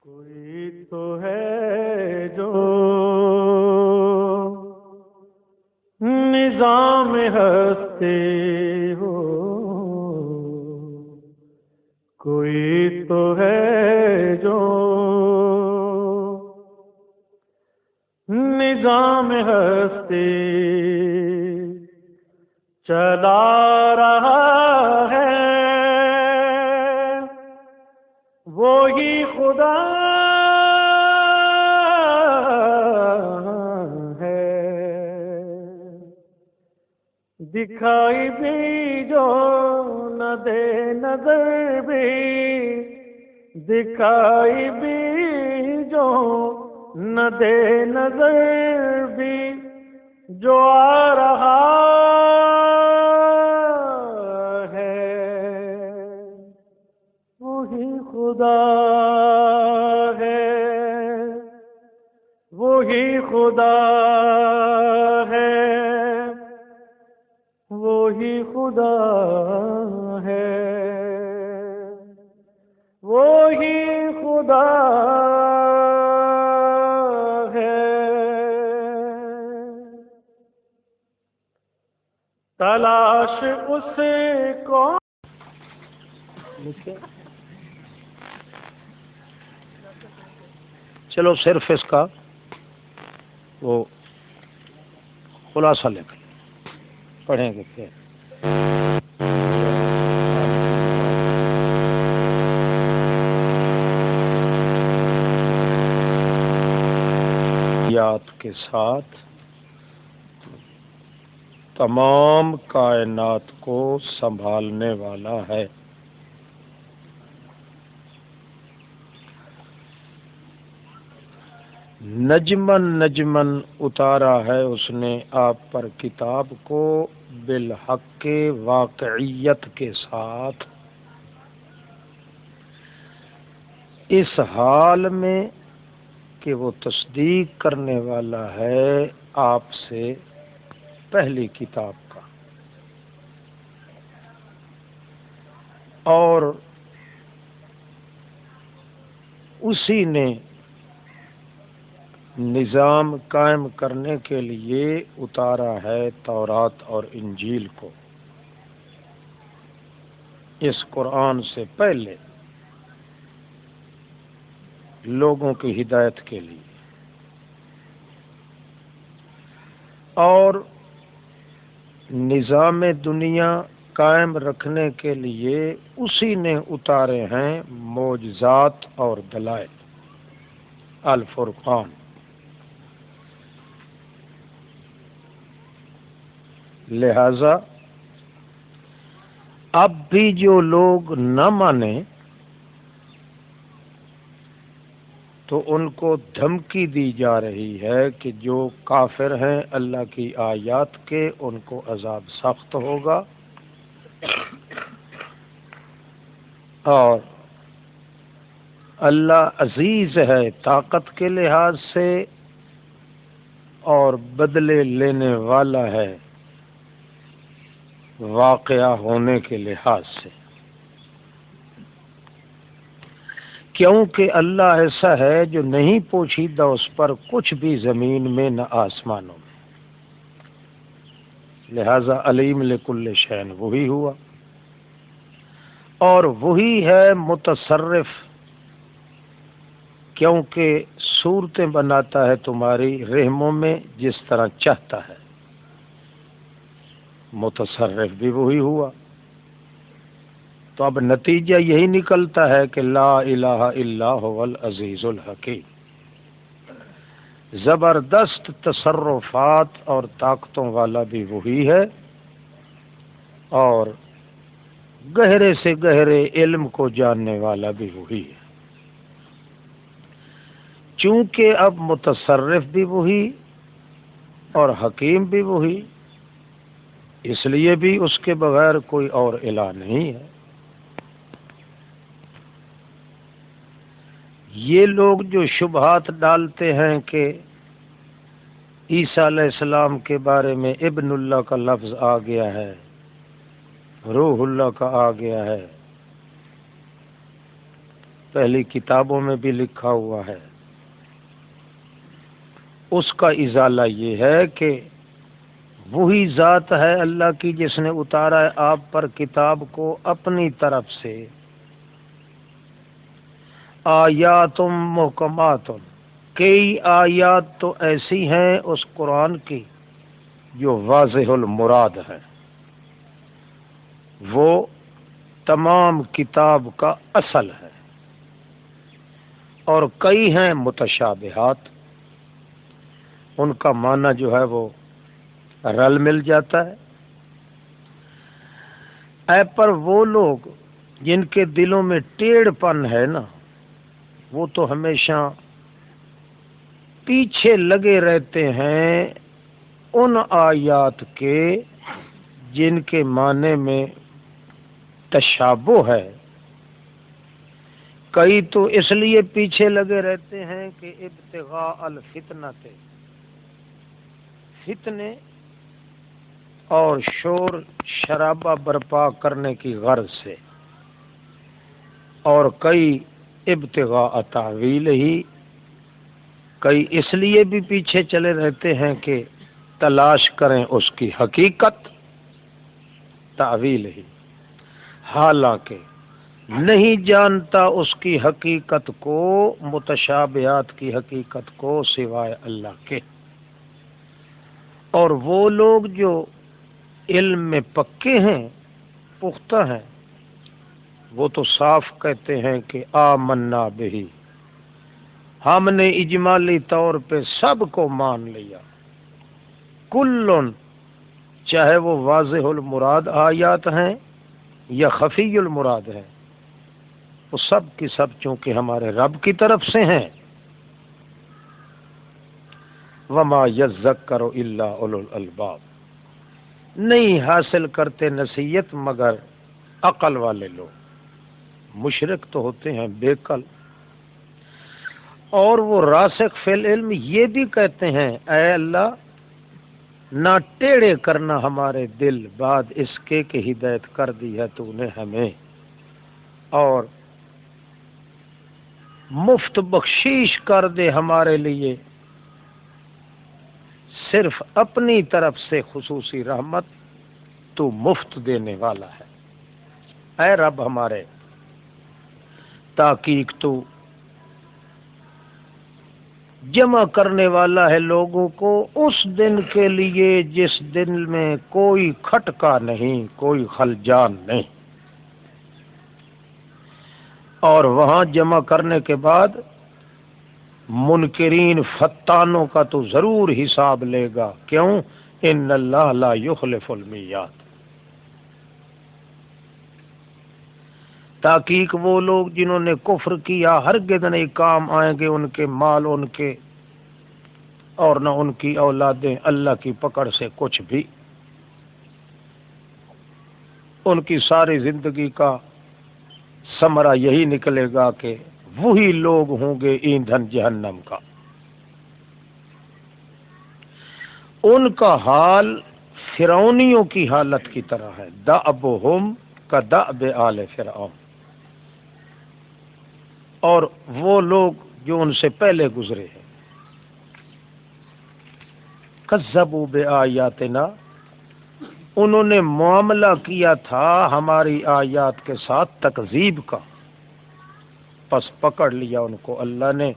کوئی تو ہے جو نظام ہستی ہو، کوئی تو ہے جو نظام ہستی چلا رہا ہے، وہی خدا ہے۔ دکھائی بھی جو نہ دے نظر بھی، دکھائی بھی جو نہ دے نظر بھی، جو آ رہا ہے وہی خدا ہے، وہی خدا ہے، وہی خدا ہے، وہی خدا ہے۔ تلاش اس کو چلو صرف اس کا وہ خلاصہ لے کر پڑھیں گے پھر۔ یاد کے ساتھ تمام کائنات کو سنبھالنے والا ہے۔ نجمن نجمن اتارا ہے اس نے آپ پر کتاب کو، بالحق کے واقعیت کے ساتھ، اس حال میں کہ وہ تصدیق کرنے والا ہے آپ سے پہلی کتاب کا، اور اسی نے نظام قائم کرنے کے لیے اتارا ہے تورات اور انجیل کو، اس قرآن سے پہلے لوگوں کی ہدایت کے لیے، اور نظام دنیا قائم رکھنے کے لیے اسی نے اتارے ہیں معجزات اور دلائل، الفرقان۔ لہذا اب بھی جو لوگ نہ مانیں تو ان کو دھمکی دی جا رہی ہے کہ جو کافر ہیں اللہ کی آیات کے، ان کو عذاب سخت ہوگا، اور اللہ عزیز ہے طاقت کے لحاظ سے اور بدلے لینے والا ہے واقعہ ہونے کے لحاظ سے، کیونکہ اللہ ایسا ہے جو نہیں پوشیدہ اس پر کچھ بھی زمین میں نہ آسمانوں میں، لہذا علیم لکل شیء وہی ہوا، اور وہی ہے متصرف، کیونکہ صورتیں بناتا ہے تمہاری رحموں میں جس طرح چاہتا ہے، متصرف بھی وہی ہوا۔ تو اب نتیجہ یہی نکلتا ہے کہ لا الہ الا هو العزیز الحکیم، زبردست تصرفات اور طاقتوں والا بھی وہی ہے، اور گہرے سے گہرے علم کو جاننے والا بھی وہی ہے۔ چونکہ اب متصرف بھی وہی اور حکیم بھی وہی، اس لیے بھی اس کے بغیر کوئی اور الہ نہیں ہے۔ یہ لوگ جو شبہات ڈالتے ہیں کہ عیسیٰ علیہ السلام کے بارے میں ابن اللہ کا لفظ آ گیا ہے، روح اللہ کا آ گیا ہے، پہلی کتابوں میں بھی لکھا ہوا ہے، اس کا ازالہ یہ ہے کہ وہی ذات ہے اللہ کی جس نے اتارا ہے آپ پر کتاب کو اپنی طرف سے، آیات محکمات، کئی آیات تو ایسی ہیں اس قرآن کی جو واضح المراد ہے، وہ تمام کتاب کا اصل ہے، اور کئی ہیں متشابہات، ان کا معنی جو ہے وہ رل مل جاتا ہے۔ اے پر وہ لوگ جن کے دلوں میں ٹیڑھ پن ہے نا، وہ تو ہمیشہ پیچھے لگے رہتے ہیں ان آیات کے جن کے معنی میں تشابہ ہے۔ کئی تو اس لیے پیچھے لگے رہتے ہیں کہ ابتغاء الفتنہ، فتنے اور شور شرابہ برپا کرنے کی غرض سے، اور کئی ابتغاء تعویل ہی، کئی اس لیے بھی پیچھے چلے رہتے ہیں کہ تلاش کریں اس کی حقیقت، تعویل ہی، حالانکہ نہیں جانتا اس کی حقیقت کو، متشابہات کی حقیقت کو، سوائے اللہ کے۔ اور وہ لوگ جو علم میں پکے ہیں، پختہ ہیں، وہ تو صاف کہتے ہیں کہ آمنا بہی، ہم نے اجمالی طور پہ سب کو مان لیا، کلن، چاہے وہ واضح المراد آیات ہیں یا خفی المراد ہیں، وہ سب کی سب چونکہ ہمارے رب کی طرف سے ہیں۔ وما یذکر الا اولو الالباب، نہیں حاصل کرتے نصیحت مگر عقل والے لوگ، مشرک تو ہوتے ہیں بے عقل۔ اور وہ راسخ فی العلم یہ بھی کہتے ہیں، اے اللہ نہ ٹیڑھے کرنا ہمارے دل بعد اس کے کہ ہدایت کر دی ہے تو نے ہمیں، اور مفت بخشش کر دے ہمارے لیے، صرف اپنی طرف سے خصوصی رحمت تو مفت دینے والا ہے۔ اے رب ہمارے، تحقیق تو جمع کرنے والا ہے لوگوں کو اس دن کے لیے جس دن میں کوئی کھٹکا نہیں، کوئی خلجان نہیں، اور وہاں جمع کرنے کے بعد منکرین فتانوں کا تو ضرور حساب لے گا، کیوں؟ ان اللہ لا یخلف المیعاد۔ تحقیق وہ لوگ جنہوں نے کفر کیا ہرگز نہیں کام آئیں گے ان کے مال، ان کے اور نہ ان کی اولادیں اللہ کی پکڑ سے کچھ بھی، ان کی ساری زندگی کا ثمرہ یہی نکلے گا کہ وہی لوگ ہوں گے ایندھن جہنم کا۔ ان کا حال فرعونیوں کی حالت کی طرح ہے، دأبہم کدأب آل فرعون، اور وہ لوگ جو ان سے پہلے گزرے ہیں، کذبوا بآیاتنا، انہوں نے معاملہ کیا تھا ہماری آیات کے ساتھ تکذیب کا، پس پکڑ لیا ان کو اللہ نے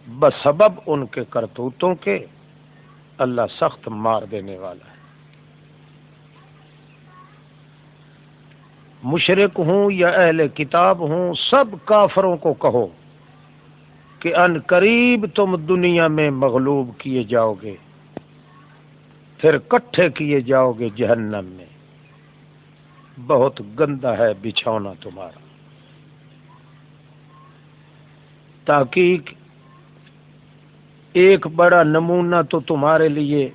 بسبب ان کے کرتوتوں کے، اللہ سخت مار دینے والا ہے۔ مشرک ہوں یا اہل کتاب ہوں، سب کافروں کو کہو کہ ان قریب تم دنیا میں مغلوب کیے جاؤ گے، پھر کٹھے کیے جاؤ گے جہنم میں، بہت گندا ہے بچھونا تمہارا۔ تحقیق ایک بڑا نمونہ تو تمہارے لیے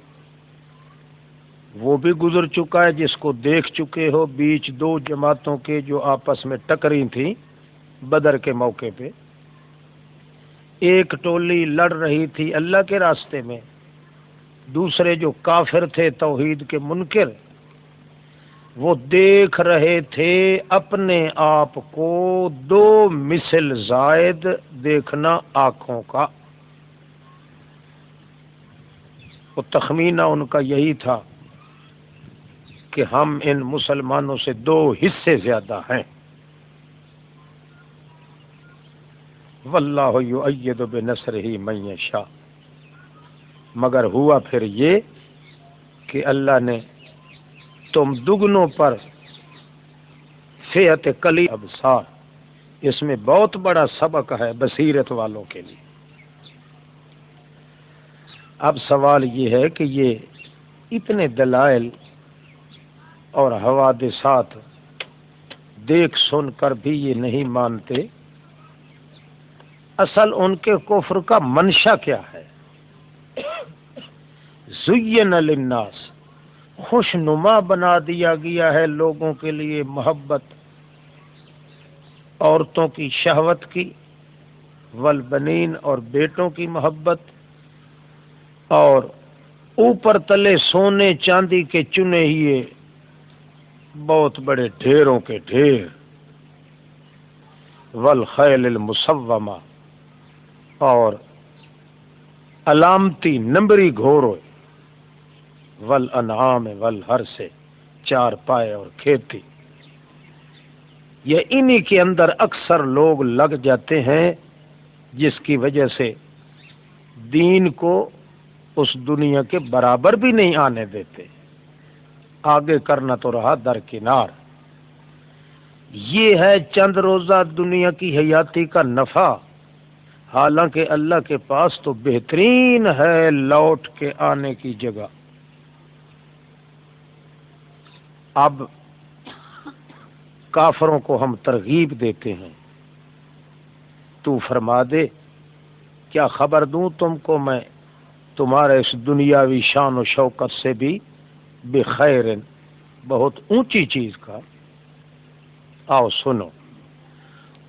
وہ بھی گزر چکا ہے جس کو دیکھ چکے ہو، بیچ دو جماعتوں کے جو آپس میں ٹکری تھیں بدر کے موقع پہ، ایک ٹولی لڑ رہی تھی اللہ کے راستے میں، دوسرے جو کافر تھے توحید کے منکر، وہ دیکھ رہے تھے اپنے آپ کو 2 مثل زائد دیکھنا آنکھوں کا. وہ تخمینہ ان کا یہی تھا کہ ہم ان مسلمانوں سے 2 حصے زیادہ ہیں. واللہ یؤید بنصرہ من یشاء. مگر ہوا پھر یہ کہ اللہ نے تم دگنوں پر فئت قلیل ابصار. اس میں بہت بڑا سبق ہے بصیرت والوں کے لیے. اب سوال یہ ہے کہ یہ اتنے دلائل اور حوادثات دیکھ سن کر بھی یہ نہیں مانتے، اصل ان کے کفر کا منشا کیا ہے؟ زین للناس، خوشنما بنا دیا گیا ہے لوگوں کے لیے محبت عورتوں کی شہوت کی، والبنین اور بیٹوں کی محبت، اور اوپر تلے سونے چاندی کے چنے ہوئے بہت بڑے ڈھیروں کے ڈھیر، والخیل المسومہ، اور علامتی نمبری گھوڑوں، والانعام والحرث، 4 پائے اور کھیتی. یہ انہی کے اندر اکثر لوگ لگ جاتے ہیں جس کی وجہ سے دین کو اس دنیا کے برابر بھی نہیں آنے دیتے. آگے کرنا تو رہا درکنار. یہ ہے چند روزہ دنیا کی حیاتی کا نفع، حالانکہ اللہ کے پاس تو بہترین ہے لوٹ کے آنے کی جگہ. اب کافروں کو ہم ترغیب دیتے ہیں، تو فرما دے کیا خبر دوں تم کو میں تمہارے اس دنیاوی شان و شوکت سے بھی بخیر، بہت اونچی چیز کا. آؤ سنو.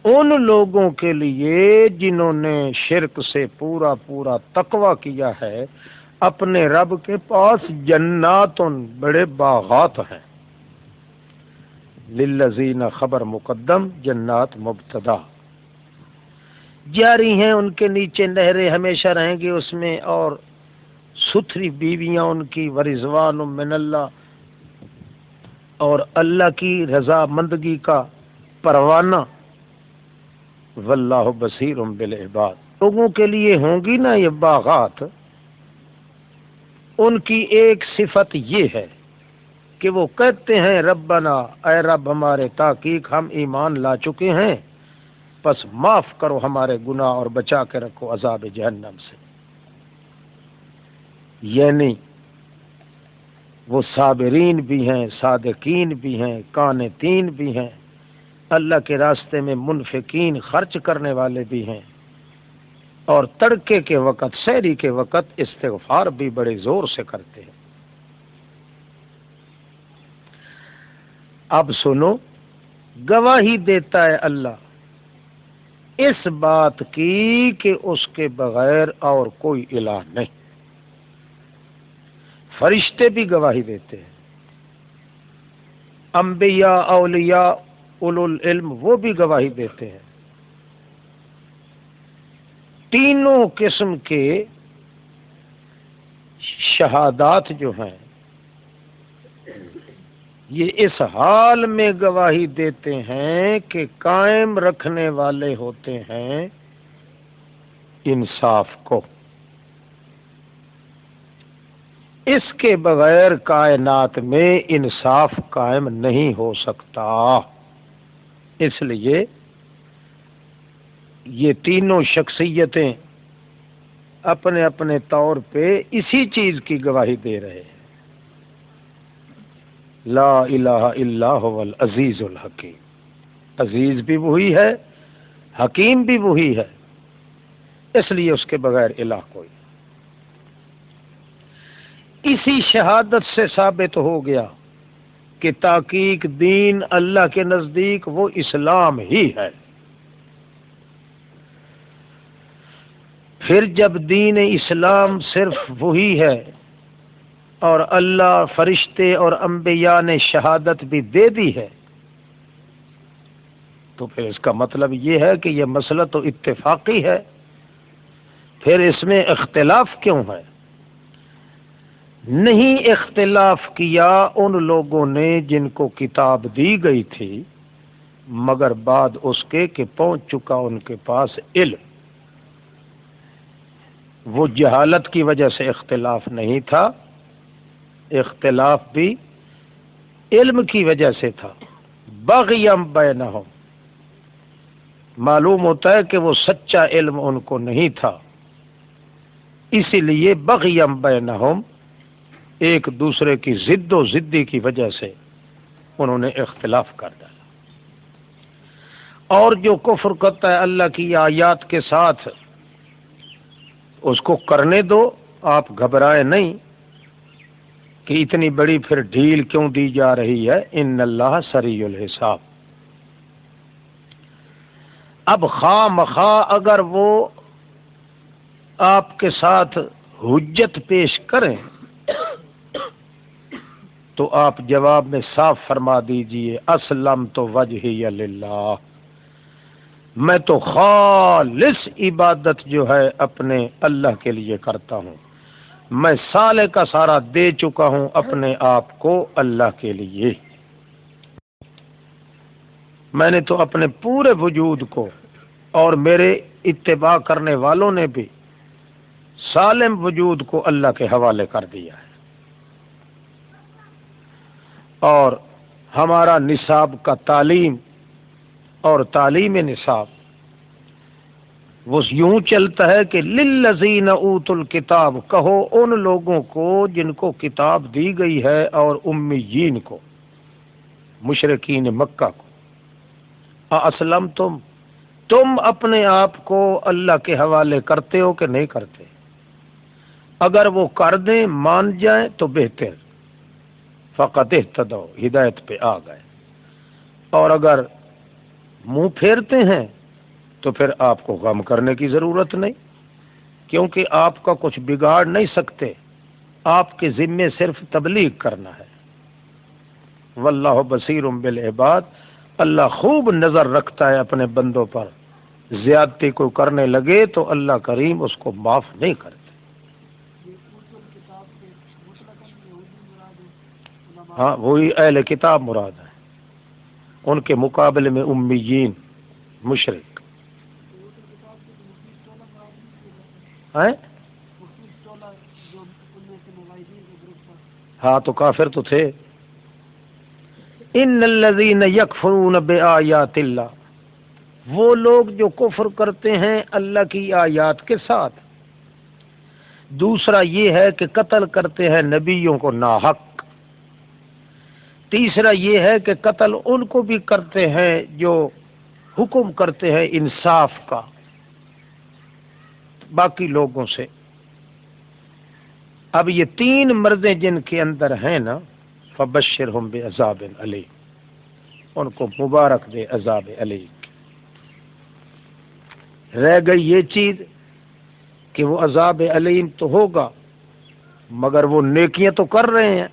ان لوگوں کے لیے جنہوں نے شرک سے پورا پورا تقوی کیا ہے، اپنے رب کے پاس جنات، بڑے باغات ہیں. للذین خبر مقدم، جنات مبتدا. جاری ہیں ان کے نیچے نہریں، ہمیشہ رہیں گے اس میں، اور ستھری بیویاں ان کی، ورضوان من اللہ، اور اللہ کی رضا مندگی کا پروانہ. واللہ بصیر بالعباد. لوگوں کے لیے ہوں گی نا یہ باغات. ان کی ایک صفت یہ ہے کہ وہ کہتے ہیں ربنا، اے رب ہمارے، تحقیق ہم ایمان لا چکے ہیں، پس معاف کرو ہمارے گناہ اور بچا کے رکھو عذاب جہنم سے. یعنی وہ صابرین بھی ہیں، صادقین بھی ہیں، قانتین بھی ہیں، اللہ کے راستے میں منفقین خرچ کرنے والے بھی ہیں، اور تڑکے کے وقت، سحری کے وقت استغفار بھی بڑے زور سے کرتے ہیں. اب سنو، گواہی دیتا ہے اللہ اس بات کی کہ اس کے بغیر اور کوئی الہ نہیں. فرشتے بھی گواہی دیتے ہیں، انبیاء، اولیاء، اولو العلم، وہ بھی گواہی دیتے ہیں. تینوں قسم کے شہادات جو ہیں یہ اس حال میں گواہی دیتے ہیں کہ قائم رکھنے والے ہوتے ہیں انصاف کو. اس کے بغیر کائنات میں انصاف قائم نہیں ہو سکتا. اس لیے یہ تینوں شخصیتیں اپنے اپنے طور پہ اسی چیز کی گواہی دے رہے ہیں. لا الہ الا هو العزیز الحکیم. عزیز بھی وہی ہے، حکیم بھی وہی ہے، اس لیے اس کے بغیر الہ کوئی. اسی شہادت سے ثابت ہو گیا کہ تحقیق دین اللہ کے نزدیک وہ اسلام ہی ہے. پھر جب دین اسلام صرف وہی ہے اور اللہ فرشتے اور انبیاء نے شہادت بھی دے دی ہے، تو پھر اس کا مطلب یہ ہے کہ یہ مسئلہ تو اتفاقی ہے، پھر اس میں اختلاف کیوں ہے؟ نہیں اختلاف کیا ان لوگوں نے جن کو کتاب دی گئی تھی، مگر بعد اس کے کہ پہنچ چکا ان کے پاس علم۔ وہ جہالت کی وجہ سے اختلاف نہیں تھا، اختلاف بھی علم کی وجہ سے تھا۔ بغیم بینہم، معلوم ہوتا ہے کہ وہ سچا علم ان کو نہیں تھا، اسی لیے بغیم بینہم، ایک دوسرے کی ضد و ضدی کی وجہ سے انہوں نے اختلاف کر ڈالا۔ اور جو کفر کرتا ہے اللہ کی آیات کے ساتھ، اس کو کرنے دو، آپ گھبرائیں نہیں کہ اتنی بڑی پھر ڈھیل کیوں دی جا رہی ہے، ان اللہ سریع الحساب۔ اب خواہ مخواہ اگر وہ آپ کے ساتھ حجت پیش کریں تو آپ جواب میں صاف فرما دیجئے اسلمت وجہی للہ، میں تو خالص عبادت جو ہے اپنے اللہ کے لیے کرتا ہوں، میں سالے کا سارا دے چکا ہوں اپنے آپ کو اللہ کے لیے، میں نے تو اپنے پورے وجود کو اور میرے اتباع کرنے والوں نے بھی سالم وجود کو اللہ کے حوالے کر دیا ہے۔ اور ہمارا نصاب کا تعلیم اور تعلیم نصاب وہ یوں چلتا ہے کہ للذین اوتوا الکتاب، کہو ان لوگوں کو جن کو کتاب دی گئی ہے، اور امیین کو، مشرکین مکہ کو، اسلم تم اپنے آپ کو اللہ کے حوالے کرتے ہو کہ نہیں کرتے؟ اگر وہ کر دیں، مان جائیں تو بہتر، فقط اہتدوا، ہدایت پہ آ گئے، اور اگر منہ پھیرتے ہیں تو پھر آپ کو غم کرنے کی ضرورت نہیں، کیونکہ آپ کا کچھ بگاڑ نہیں سکتے، آپ کے ذمے صرف تبلیغ کرنا ہے۔ واللہ بصیر بالعباد، اللہ خوب نظر رکھتا ہے اپنے بندوں پر، زیادتی کو کرنے لگے تو اللہ کریم اس کو معاف نہیں کرتے۔ ہاں، وہی اہل کتاب مراد ہے، ان کے مقابلے میں امیین، مشرک ہیں۔ ہاں تو کافر تو تھے۔ ان الذین یکفرون بآیات اللہ، وہ لوگ جو کفر کرتے ہیں اللہ کی آیات کے ساتھ۔ دوسرا یہ ہے کہ قتل کرتے ہیں نبیوں کو ناحق۔ تیسرا یہ ہے کہ قتل ان کو بھی کرتے ہیں جو حکم کرتے ہیں انصاف کا باقی لوگوں سے۔ اب یہ تین مرضیں جن کے اندر ہیں نا، فبشرہم بعذاب علیم، ان کو مبارک دے عذاب علیم۔ رہ گئی یہ چیز کہ وہ عذاب علیم تو ہوگا، مگر وہ نیکیاں تو کر رہے ہیں،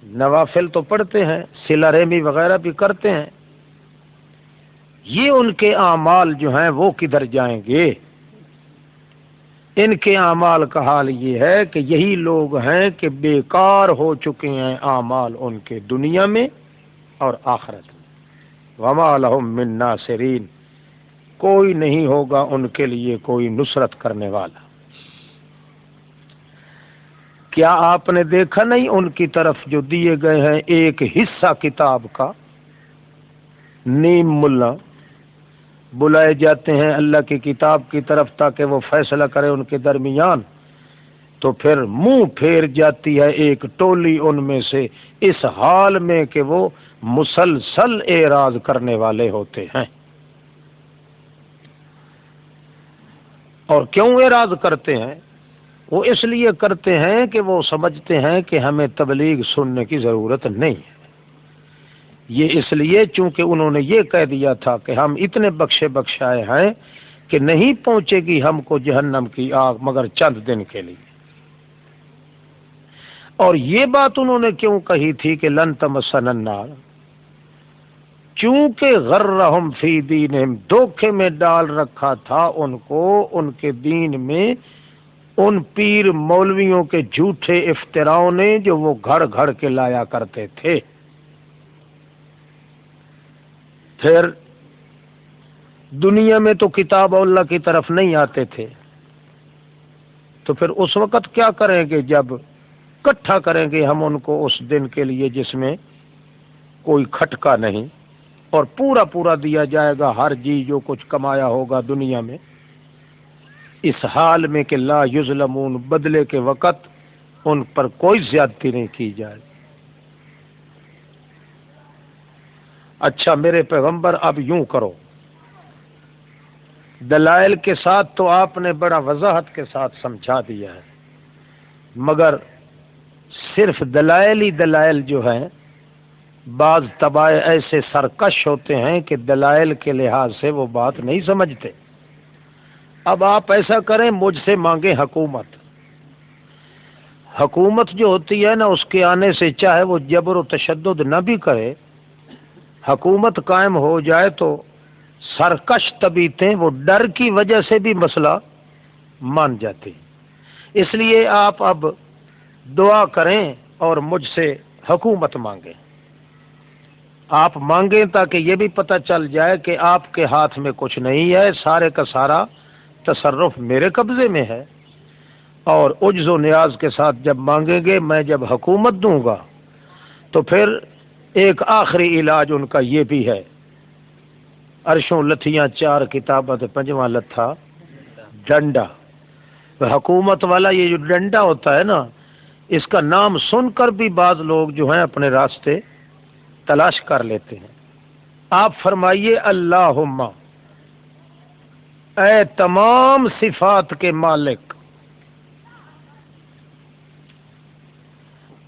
نوافل تو پڑھتے ہیں، صلہ رحمی وغیرہ بھی کرتے ہیں، یہ ان کے اعمال جو ہیں وہ کدھر جائیں گے؟ ان کے اعمال کا حال یہ ہے کہ یہی لوگ ہیں کہ بیکار ہو چکے ہیں اعمال ان کے، دنیا میں اور آخرت میں۔ وما لہم من ناصرین، کوئی نہیں ہوگا ان کے لیے کوئی نصرت کرنے والا۔ کیا آپ نے دیکھا نہیں ان کی طرف جو دیے گئے ہیں ایک حصہ کتاب کا؟ نیم ملا بلائے جاتے ہیں اللہ کی کتاب کی طرف تاکہ وہ فیصلہ کرے ان کے درمیان، تو پھر منہ پھیر جاتی ہے ایک ٹولی ان میں سے، اس حال میں کہ وہ مسلسل اعراض کرنے والے ہوتے ہیں۔ اور کیوں اعراض کرتے ہیں؟ وہ اس لیے کرتے ہیں کہ وہ سمجھتے ہیں کہ ہمیں تبلیغ سننے کی ضرورت نہیں ہے۔ یہ اس لیے چونکہ انہوں نے یہ کہہ دیا تھا کہ ہم اتنے بخشائے ہیں کہ نہیں پہنچے گی ہم کو جہنم کی آگ مگر چند دن کے لیے۔ اور یہ بات انہوں نے کیوں کہی تھی کہ لن تمسنا النار؟ چونکہ غرہم فی دینہم، دھوکے میں ڈال رکھا تھا ان کو ان کے دین میں ان پیر مولویوں کے جھوٹے افتراؤں نے جو وہ گھڑ گھڑ کے لایا کرتے تھے۔ پھر دنیا میں تو کتاب اللہ کی طرف نہیں آتے تھے، تو پھر اس وقت کیا کریں گے جب اکٹھا کریں گے ہم ان کو اس دن کے لیے جس میں کوئی کھٹکا نہیں، اور پورا پورا دیا جائے گا ہر چیز جو کچھ کمایا ہوگا دنیا میں، اس حال میں کہ لا یظلمون، بدلے کے وقت ان پر کوئی زیادتی نہیں کی جائے۔ اچھا میرے پیغمبر اب یوں کرو، دلائل کے ساتھ تو آپ نے بڑا وضاحت کے ساتھ سمجھا دیا ہے، مگر صرف دلائل ہی دلائل جو ہیں، بعض طبائع ایسے سرکش ہوتے ہیں کہ دلائل کے لحاظ سے وہ بات نہیں سمجھتے۔ اب آپ ایسا کریں، مجھ سے مانگیں حکومت۔ حکومت جو ہوتی ہے نا، اس کے آنے سے چاہے وہ جبر و تشدد نہ بھی کرے، حکومت قائم ہو جائے تو سرکش طبیعتیں وہ ڈر کی وجہ سے بھی مسئلہ مان جاتی۔ اس لیے آپ اب دعا کریں اور مجھ سے حکومت مانگیں۔ آپ مانگیں تاکہ یہ بھی پتہ چل جائے کہ آپ کے ہاتھ میں کچھ نہیں ہے، سارے کا سارا تصرف میرے قبضے میں ہے۔ اور عجز و نیاز کے ساتھ جب مانگیں گے، میں جب حکومت دوں گا تو پھر ایک آخری علاج ان کا یہ بھی ہے، عرشوں لتھیاں چار کتابت پنجواں لتھا ڈنڈا۔ حکومت والا یہ جو ڈنڈا ہوتا ہے نا، اس کا نام سن کر بھی بعض لوگ جو ہیں اپنے راستے تلاش کر لیتے ہیں۔ آپ فرمائیے اللہم، اے تمام صفات کے مالک،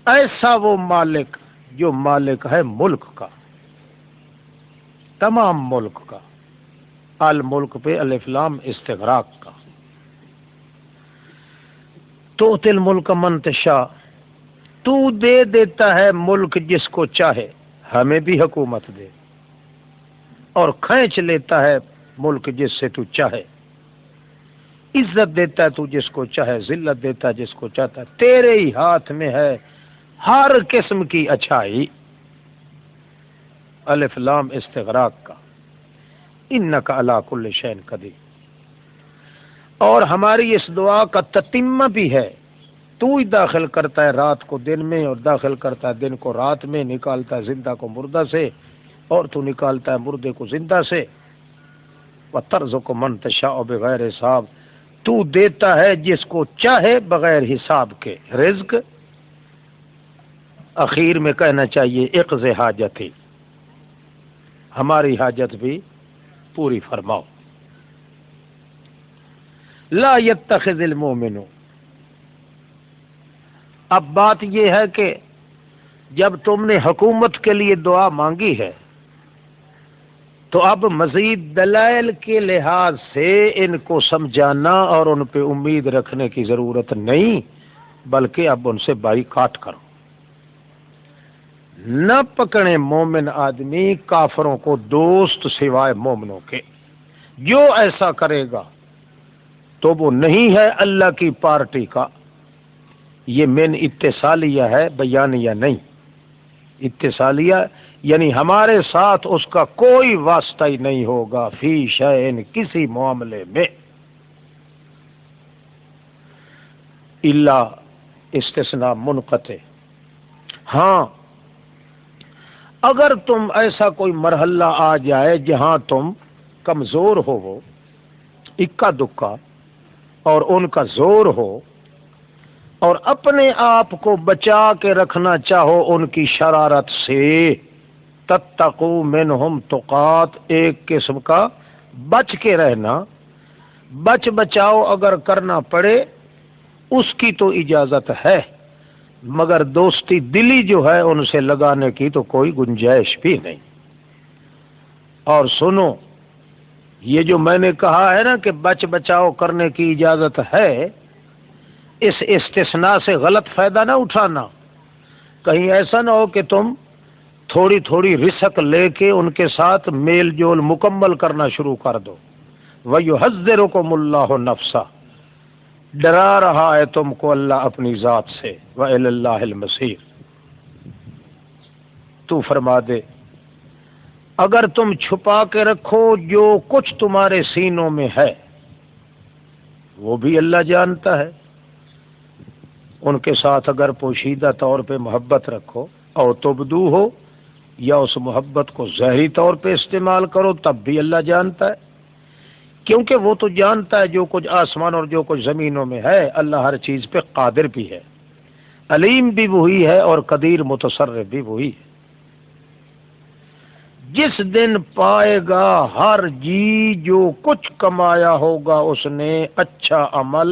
ایسا وہ مالک جو مالک ہے ملک کا، تمام ملک کا، الملک پہ الف لام استغراق کا، تو تل ملک من تشاء، تو دے دیتا ہے ملک جس کو چاہے، ہمیں بھی حکومت دے، اور کھینچ لیتا ہے ملک جس سے تو چاہے، عزت دیتا ہے تو جس کو چاہے، ذلت دیتا ہے جس کو چاہتا ہے، تیرے ہی ہاتھ میں ہے ہر قسم کی اچھائی، الف لام استغراق کا، انک علی کل شیء قدیر۔ اور ہماری اس دعا کا تتمہ بھی ہے، تو ہی داخل کرتا ہے رات کو دن میں، اور داخل کرتا ہے دن کو رات میں، نکالتا ہے زندہ کو مردہ سے، اور تو نکالتا ہے مردے کو زندہ سے، وَتَرْزُقُ مَن تَشَاءُ بِغَيْرِ حساب، تو دیتا ہے جس کو چاہے بغیر حساب کے رزق۔ اخیر میں کہنا چاہیے اقض حاجتی، ہماری حاجت بھی پوری فرماؤ۔ لا يتخذ المؤمن، اب بات یہ ہے کہ جب تم نے حکومت کے لیے دعا مانگی ہے تو اب مزید دلائل کے لحاظ سے ان کو سمجھانا اور ان پہ امید رکھنے کی ضرورت نہیں، بلکہ اب ان سے بائیکاٹ کرو۔ نہ پکڑیں مومن آدمی کافروں کو دوست سوائے مومنوں کے، جو ایسا کرے گا تو وہ نہیں ہے اللہ کی پارٹی کا۔ یہ من اتصالیہ ہے، بیانیہ نہیں۔ اتصالیہ یعنی ہمارے ساتھ اس کا کوئی واسطہ ہی نہیں ہوگا، فی شیء، کسی معاملے میں، الا استثناء منقطع۔ ہاں اگر تم ایسا کوئی مرحلہ آ جائے جہاں تم کمزور ہو، وہ اکا دکا، اور ان کا زور ہو، اور اپنے آپ کو بچا کے رکھنا چاہو ان کی شرارت سے، تتقو منہم تقات، ایک قسم کا بچ کے رہنا، بچ بچاؤ اگر کرنا پڑے اس کی تو اجازت ہے، مگر دوستی دلی جو ہے ان سے لگانے کی تو کوئی گنجائش بھی نہیں۔ اور سنو، یہ جو میں نے کہا ہے نا کہ بچ بچاؤ کرنے کی اجازت ہے، اس استثناء سے غلط فائدہ نہ اٹھانا۔ کہیں ایسا نہ ہو کہ تم تھوڑی تھوڑی رزق لے کے ان کے ساتھ میل جول مکمل کرنا شروع کر دو. وَيُحَذِّرُكُمُ اللَّهُ نَفْسَهُ، ڈرا رہا ہے تم کو اللہ اپنی ذات سے. وَإِلَى اللَّهِ الْمَصِيرُ. تو فرما دے اگر تم چھپا کے رکھو جو کچھ تمہارے سینوں میں ہے وہ بھی اللہ جانتا ہے. ان کے ساتھ اگر پوشیدہ طور پہ محبت رکھو اور تبدو ہو یا اس محبت کو ظاہری طور پہ استعمال کرو تب بھی اللہ جانتا ہے، کیونکہ وہ تو جانتا ہے جو کچھ آسمان اور جو کچھ زمینوں میں ہے. اللہ ہر چیز پہ قادر بھی ہے، علیم بھی وہی ہے اور قدیر متصرف بھی وہی ہے. جس دن پائے گا ہر جی جو کچھ کمایا ہوگا اس نے اچھا عمل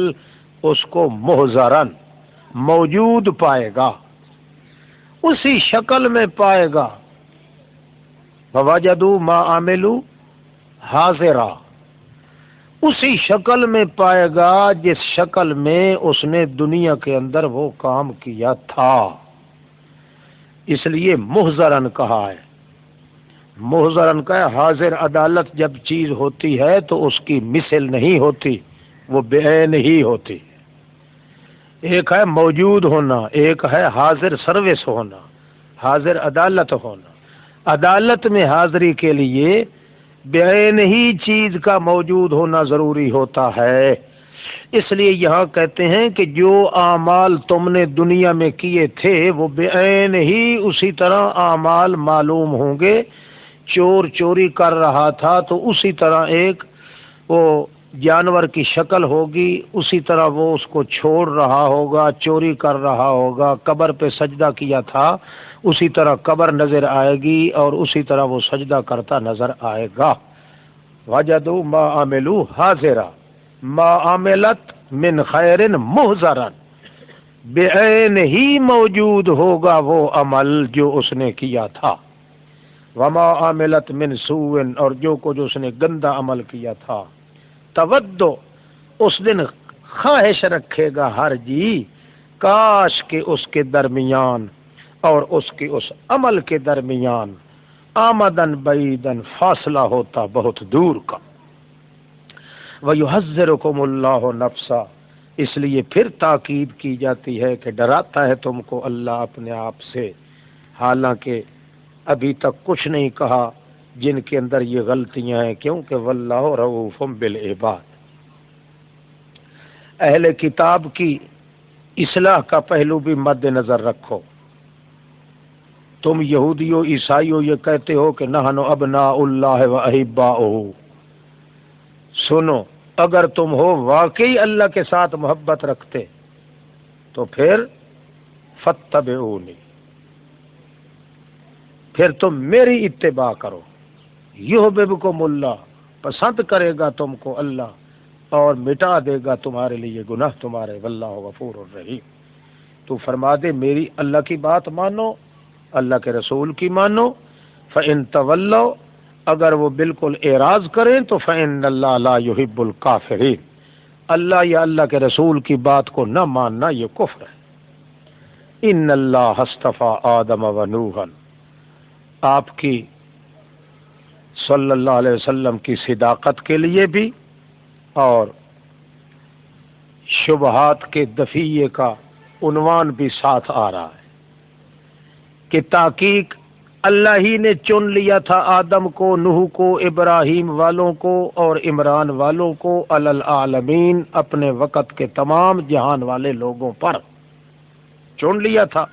اس کو محضرن موجود پائے گا، اسی شکل میں پائے گا. فوجدوا ما عملوا حاضرا، اسی شکل میں پائے گا جس شکل میں اس نے دنیا کے اندر وہ کام کیا تھا. اس لیے محضرن کہا ہے. محضرن کا ہے حاضر. عدالت جب چیز ہوتی ہے تو اس کی مثل نہیں ہوتی، وہ بے عین ہی ہوتی. ایک ہے موجود ہونا، ایک ہے حاضر سروس ہونا، حاضر عدالت ہونا. عدالت میں حاضری کے لیے بے عین ہی چیز کا موجود ہونا ضروری ہوتا ہے. اس لیے یہاں کہتے ہیں کہ جو اعمال تم نے دنیا میں کیے تھے وہ بے عین ہی اسی طرح اعمال معلوم ہوں گے. چور چوری کر رہا تھا تو اسی طرح ایک وہ جانور کی شکل ہوگی، اسی طرح وہ اس کو چھوڑ رہا ہوگا، چوری کر رہا ہوگا. قبر پہ سجدہ کیا تھا اسی طرح قبر نظر آئے گی اور اسی طرح وہ سجدہ کرتا نظر آئے گا. وجدوا ما عملوا حاضرا ما عملت من خیر محضرا، بے عین ہی موجود ہوگا وہ عمل جو اس نے کیا تھا. وما عملت من سوء، اور جو کچھ اس نے گندا عمل کیا تھا. تودو، اس دن خواہش رکھے گا ہر جی کاش کہ اس کے درمیان اور اس کے اس عمل کے درمیان آمدن بعیدن فاصلہ ہوتا بہت دور کا. وَيُحَذِّرُكُمُ اللَّهُ نَفْسَهُ، اس لیے پھر تاکید کی جاتی ہے کہ ڈراتا ہے تم کو اللہ اپنے آپ سے، حالانکہ ابھی تک کچھ نہیں کہا جن کے اندر یہ غلطیاں ہیں، کیونکہ واللہ رؤوف بالعباد. اہل کتاب کی اصلاح کا پہلو بھی مد نظر رکھو. تم یہودیوں عیسائیوں یہ کہتے ہو کہ نحن ابناء اللہ و احباؤہ. سنو، اگر تم ہو واقعی اللہ کے ساتھ محبت رکھتے تو پھر فاتبعونی، پھر تم میری اتباع کرو. یحببکم اللہ، پسند کرے گا تم کو اللہ اور مٹا دے گا تمہارے لیے گناہ تمہارے. واللہ غفور الرحیم. تو فرما دے میری اللہ کی بات مانو، اللہ کے رسول کی مانو. فَإِن تَوَلَّوْا، اگر وہ بالکل اعراض کریں تو فَإِنَّ اللَّهَ لَا يُحِبُّ الْكَافِرِينَ، اللہ یا اللہ کے رسول کی بات کو نہ ماننا یہ کفر ہے. ان اللہ اصطفیٰ آدم و نوحا، آپ کی صلی اللہ علیہ وسلم کی صداقت کے لیے بھی اور شبہات کے دفیع کا عنوان بھی ساتھ آ رہا ہے کہ تحقیق اللہ ہی نے چن لیا تھا آدم کو، نوح کو، ابراہیم والوں کو اور عمران والوں کو علی العالمین، اپنے وقت کے تمام جہان والے لوگوں پر چن لیا تھا.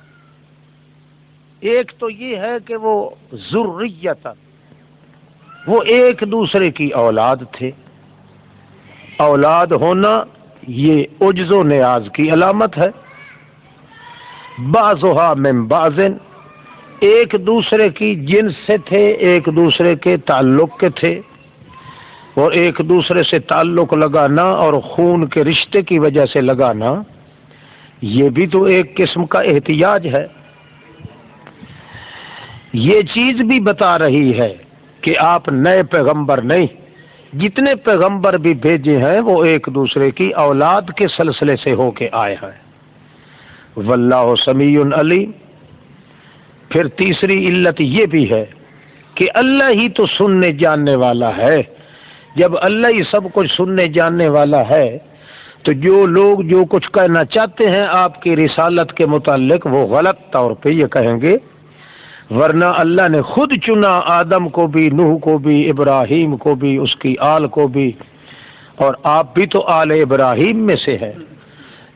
ایک تو یہ ہے کہ وہ ذریۃ، وہ ایک دوسرے کی اولاد تھے. اولاد ہونا یہ عجز و نیاز کی علامت ہے. بعضھا من بعض، ایک دوسرے کی جنس سے تھے، ایک دوسرے کے تعلق کے تھے، اور ایک دوسرے سے تعلق لگانا اور خون کے رشتے کی وجہ سے لگانا یہ بھی تو ایک قسم کا احتیاج ہے. یہ چیز بھی بتا رہی ہے کہ آپ نئے پیغمبر نہیں، جتنے پیغمبر بھی بھیجے ہیں وہ ایک دوسرے کی اولاد کے سلسلے سے ہو کے آئے ہیں. واللہ سمیع علیم، پھر تیسری علت یہ بھی ہے کہ اللہ ہی تو سننے جاننے والا ہے۔ جب اللہ ہی سب کچھ سننے جاننے والا ہے تو جو لوگ جو کچھ کہنا چاہتے ہیں آپ کی رسالت کے متعلق وہ غلط طور پہ یہ کہیں گے، ورنہ اللہ نے خود چنا آدم کو بھی، نوح کو بھی، ابراہیم کو بھی، اس کی آل کو بھی، اور آپ بھی تو آل ابراہیم میں سے ہے،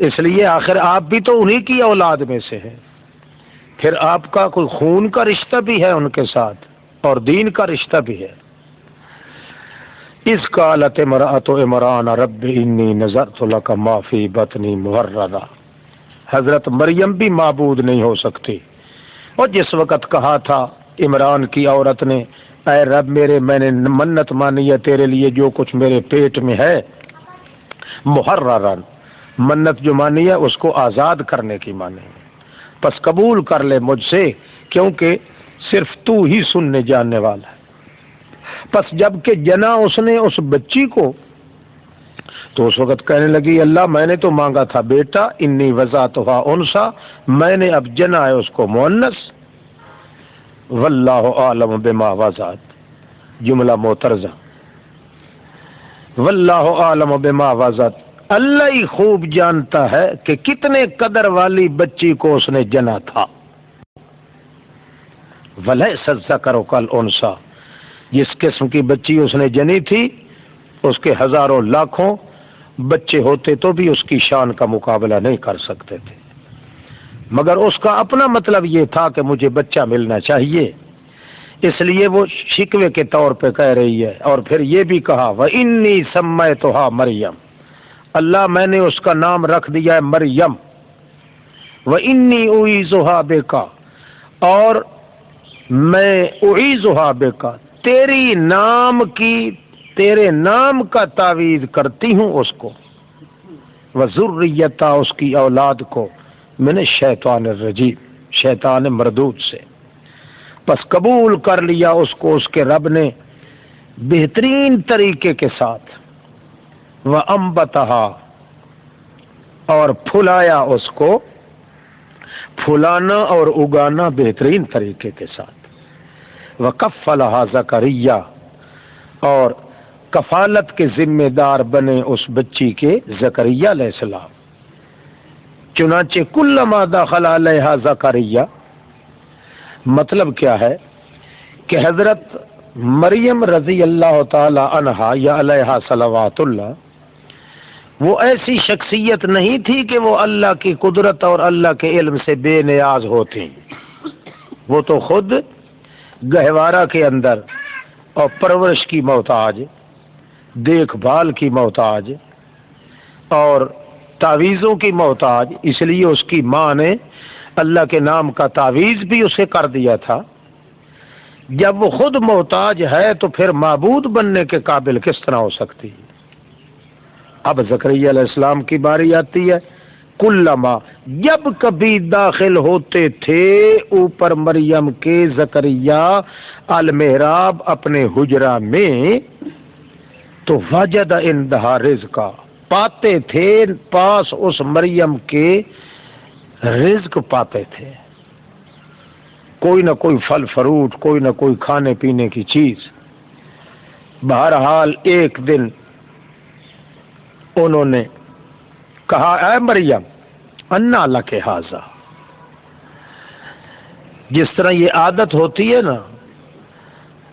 اس لیے آخر آپ بھی تو انہی کی اولاد میں سے ہے، پھر آپ کا کوئی خون کا رشتہ بھی ہے ان کے ساتھ اور دین کا رشتہ بھی ہے۔ اس قالت امرأۃ عمران رب انی نذرت لک ما فی بطنی محررا، حضرت مریم بھی معبود نہیں ہو سکتی، اور جس وقت کہا تھا عمران کی عورت نے، اے رب میرے، میں نے منت مانی ہے تیرے لیے جو کچھ میرے پیٹ میں ہے، محررا، منت جو مانی ہے اس کو آزاد کرنے کی مانی ہے، پس قبول کر لے مجھ سے، کیونکہ صرف تو ہی سننے جاننے والا ہے۔ پس جب کہ جنا اس نے اس بچی کو تو اس وقت کہنے لگی اللہ میں نے تو مانگا تھا بیٹا، انی وضعتھا انثی، میں نے اب جنا ہے اس کو مؤنث، واللہ اعلم بما وضعت، جملہ معترضہ، واللہ اعلم بما وضعت، اللہ ہی خوب جانتا ہے کہ کتنے قدر والی بچی کو اس نے جنا تھا۔ ولیس الذکر کالانثی، جس قسم کی بچی اس نے جنی تھی اس کے ہزاروں لاکھوں بچے ہوتے تو بھی اس کی شان کا مقابلہ نہیں کر سکتے تھے، مگر اس کا اپنا مطلب یہ تھا کہ مجھے بچہ ملنا چاہیے، اس لیے وہ شکوے کے طور پہ کہہ رہی ہے۔ اور پھر یہ بھی کہا وَإِنِّي سَمَّيْتُهَا مریم، اللہ میں نے اس کا نام رکھ دیا ہے مریم، وَإِنِّي أُعِيذُهَا بِكَ، اور میں أُعِيذُهَا بِكَ، تیرے نام کا تعویذ کرتی ہوں اس کو، وذریتہ، اس کی اولاد کو، من الشیطان الرجیم، شیطان مردود سے۔ پس قبول کر لیا اس کو اس کے رب نے بہترین طریقے کے ساتھ، وانبتہا، اور پھلایا اس کو، پھلانا اور اگانا بہترین طریقے کے ساتھ، وکفلہا زکریا، اور کفالت کے ذمہ دار بنے اس بچی کے زکریا علیہ السلام۔ چنانچہ کلما دخل علیہا زکریا، مطلب کیا ہے کہ حضرت مریم رضی اللہ تعالی عنہا یا علیہا صلوات اللہ، وہ ایسی شخصیت نہیں تھی کہ وہ اللہ کی قدرت اور اللہ کے علم سے بے نیاز ہوتی، وہ تو خود گہوارہ کے اندر اور پرورش کی محتاج، دیکھ بھال کی محتاج اور تعویذوں کی محتاج، اس لیے اس کی ماں نے اللہ کے نام کا تعویذ بھی اسے کر دیا تھا۔ جب وہ خود محتاج ہے تو پھر معبود بننے کے قابل کس طرح ہو سکتی ہے؟ اب زکریا علیہ السلام کی باری آتی ہے، کلما، جب کبھی داخل ہوتے تھے اوپر مریم کے زکریا المحراب، اپنے حجرہ میں، تو وجد عندہا رزقا، پاتے تھے پاس اس مریم کے رزق پاتے تھے، کوئی نہ کوئی پھل فروٹ، کوئی نہ کوئی کھانے پینے کی چیز۔ بہرحال ایک دن انہوں نے کہا اے مریم انا لک ھذا، جس طرح یہ عادت ہوتی ہے نا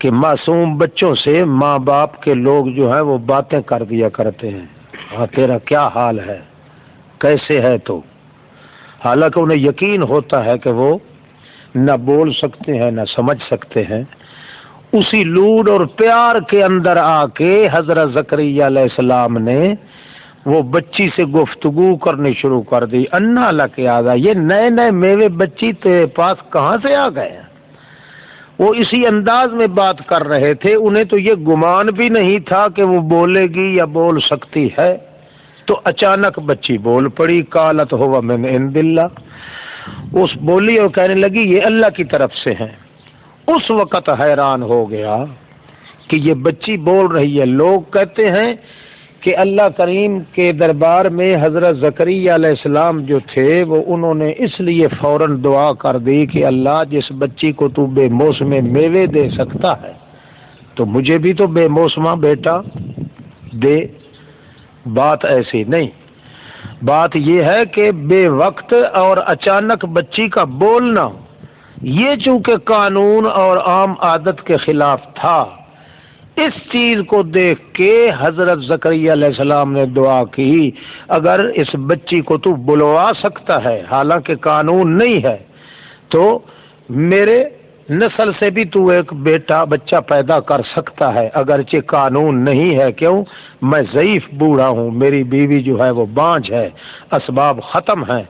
کہ معصوم بچوں سے ماں باپ کے لوگ جو ہیں وہ باتیں کر دیا کرتے ہیں، ہاں تیرا کیا حال ہے، کیسے ہے تو، حالانکہ انہیں یقین ہوتا ہے کہ وہ نہ بول سکتے ہیں نہ سمجھ سکتے ہیں۔ اسی لوڈ اور پیار کے اندر آ کے حضرت زکریا علیہ السلام نے وہ بچی سے گفتگو کرنی شروع کر دی، انا لک ھذا، یہ نئے نئے میوے بچی تیرے پاس کہاں سے آ گئے ہیں؟ وہ اسی انداز میں بات کر رہے تھے، انہیں تو یہ گمان بھی نہیں تھا کہ وہ بولے گی یا بول سکتی ہے، تو اچانک بچی بول پڑی، قالت هو من عند اللہ، اس بولی اور کہنے لگی یہ اللہ کی طرف سے ہیں۔ اس وقت حیران ہو گیا کہ یہ بچی بول رہی ہے، لوگ کہتے ہیں کہ اللہ کریم کے دربار میں حضرت زکریا علیہ السلام جو تھے وہ انہوں نے اس لیے فوراً دعا کر دی کہ اللہ جس بچی کو تو بے موسم میوے دے سکتا ہے تو مجھے بھی تو بے موسمہ بیٹا دے. بات ایسی نہیں، بات یہ ہے کہ بے وقت اور اچانک بچی کا بولنا یہ چونکہ قانون اور عام عادت کے خلاف تھا، اس چیز کو دیکھ کے حضرت زکریا علیہ السلام نے دعا کی اگر اس بچی کو تو بلوا سکتا ہے حالانکہ قانون نہیں ہے تو میرے نسل سے بھی تو ایک بیٹا بچہ پیدا کر سکتا ہے اگرچہ قانون نہیں ہے. کیوں؟ میں ضعیف بوڑھا ہوں، میری بیوی جو ہے وہ بانجھ ہے، اسباب ختم ہیں.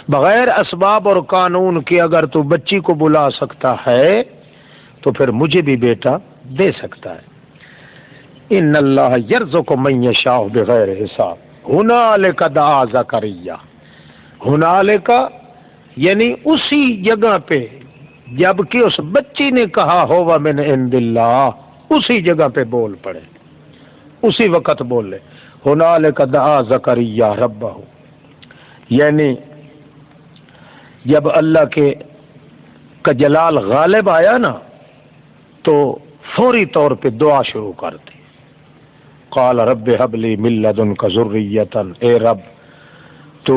بغیر اسباب اور قانون کے اگر تو بچی کو بلا سکتا ہے تو پھر مجھے بھی بیٹا دے سکتا ہے. ان اللہ یرزق من یشاء بغیر حساب. ہنالک دعا زکریا، ہنالک یعنی اسی جگہ پہ جب کہ اس بچی نے کہا ہوا من عند اللہ، اسی جگہ پہ بول پڑے، اسی وقت بولے. ہنالک دعا زکریا ربہ، یعنی جب اللہ کے کا جلال غالب آیا نا تو فوری طور پہ دعا شروع کر دی. قال رب هب لي من لدنك ذرية، اے رب تو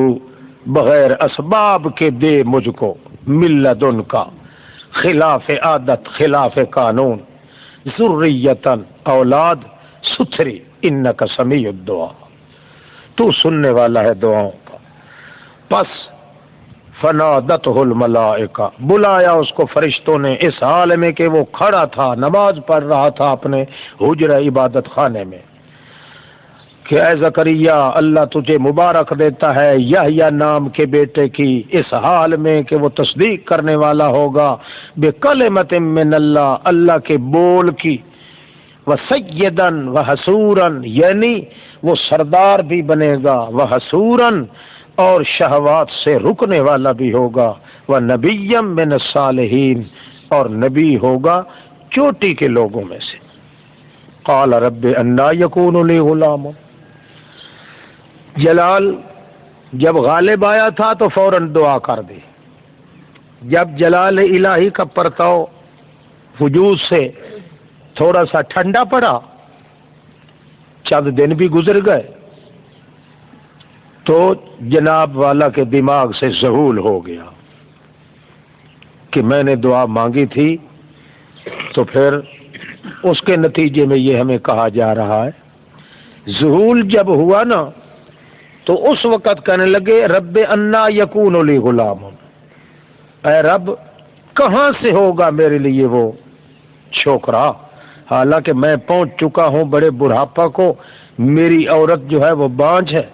بغیر اسباب کے دے مجھ کو من لدنک، خلاف عادت خلاف قانون، ذریۃ اولاد ستھری، انک سمیع الدعاء، تو سننے والا ہے دعاؤں کا. پس فنادتہ الملائکہ، بلایا اس کو فرشتوں نے اس حال میں کہ وہ کھڑا تھا نماز پڑھ رہا تھا اپنے حجرہ عبادت خانے میں کہ اے زکریا اللہ تجھے مبارک دیتا ہے یحییٰ نام کے بیٹے کی اس حال میں کہ وہ تصدیق کرنے والا ہوگا بکلمۃ من اللہ، اللہ کے بول کی، وسیدن وحسورن یعنی وہ سردار بھی بنے گا، وحسورن اور شہوات سے رکنے والا بھی ہوگا، ونبی من الصالحین اور نبی ہوگا چوٹی کے لوگوں میں سے. قال رب انا یکون لی غلام، جلال جب غالب آیا تھا تو فوراً دعا کر دی. جب جلال الہی کا پرتاؤ وجود سے تھوڑا سا ٹھنڈا پڑا، چند دن بھی گزر گئے تو جناب والا کے دماغ سے ذہول ہو گیا کہ میں نے دعا مانگی تھی. تو پھر اس کے نتیجے میں یہ ہمیں کہا جا رہا ہے. ذہول جب ہوا نا تو اس وقت کہنے لگے رب انا یکون لی غلام، اے رب کہاں سے ہوگا میرے لیے وہ چھوکرا، حالانکہ میں پہنچ چکا ہوں بڑے بڑھاپا کو، میری عورت جو ہے وہ بانجھ ہے.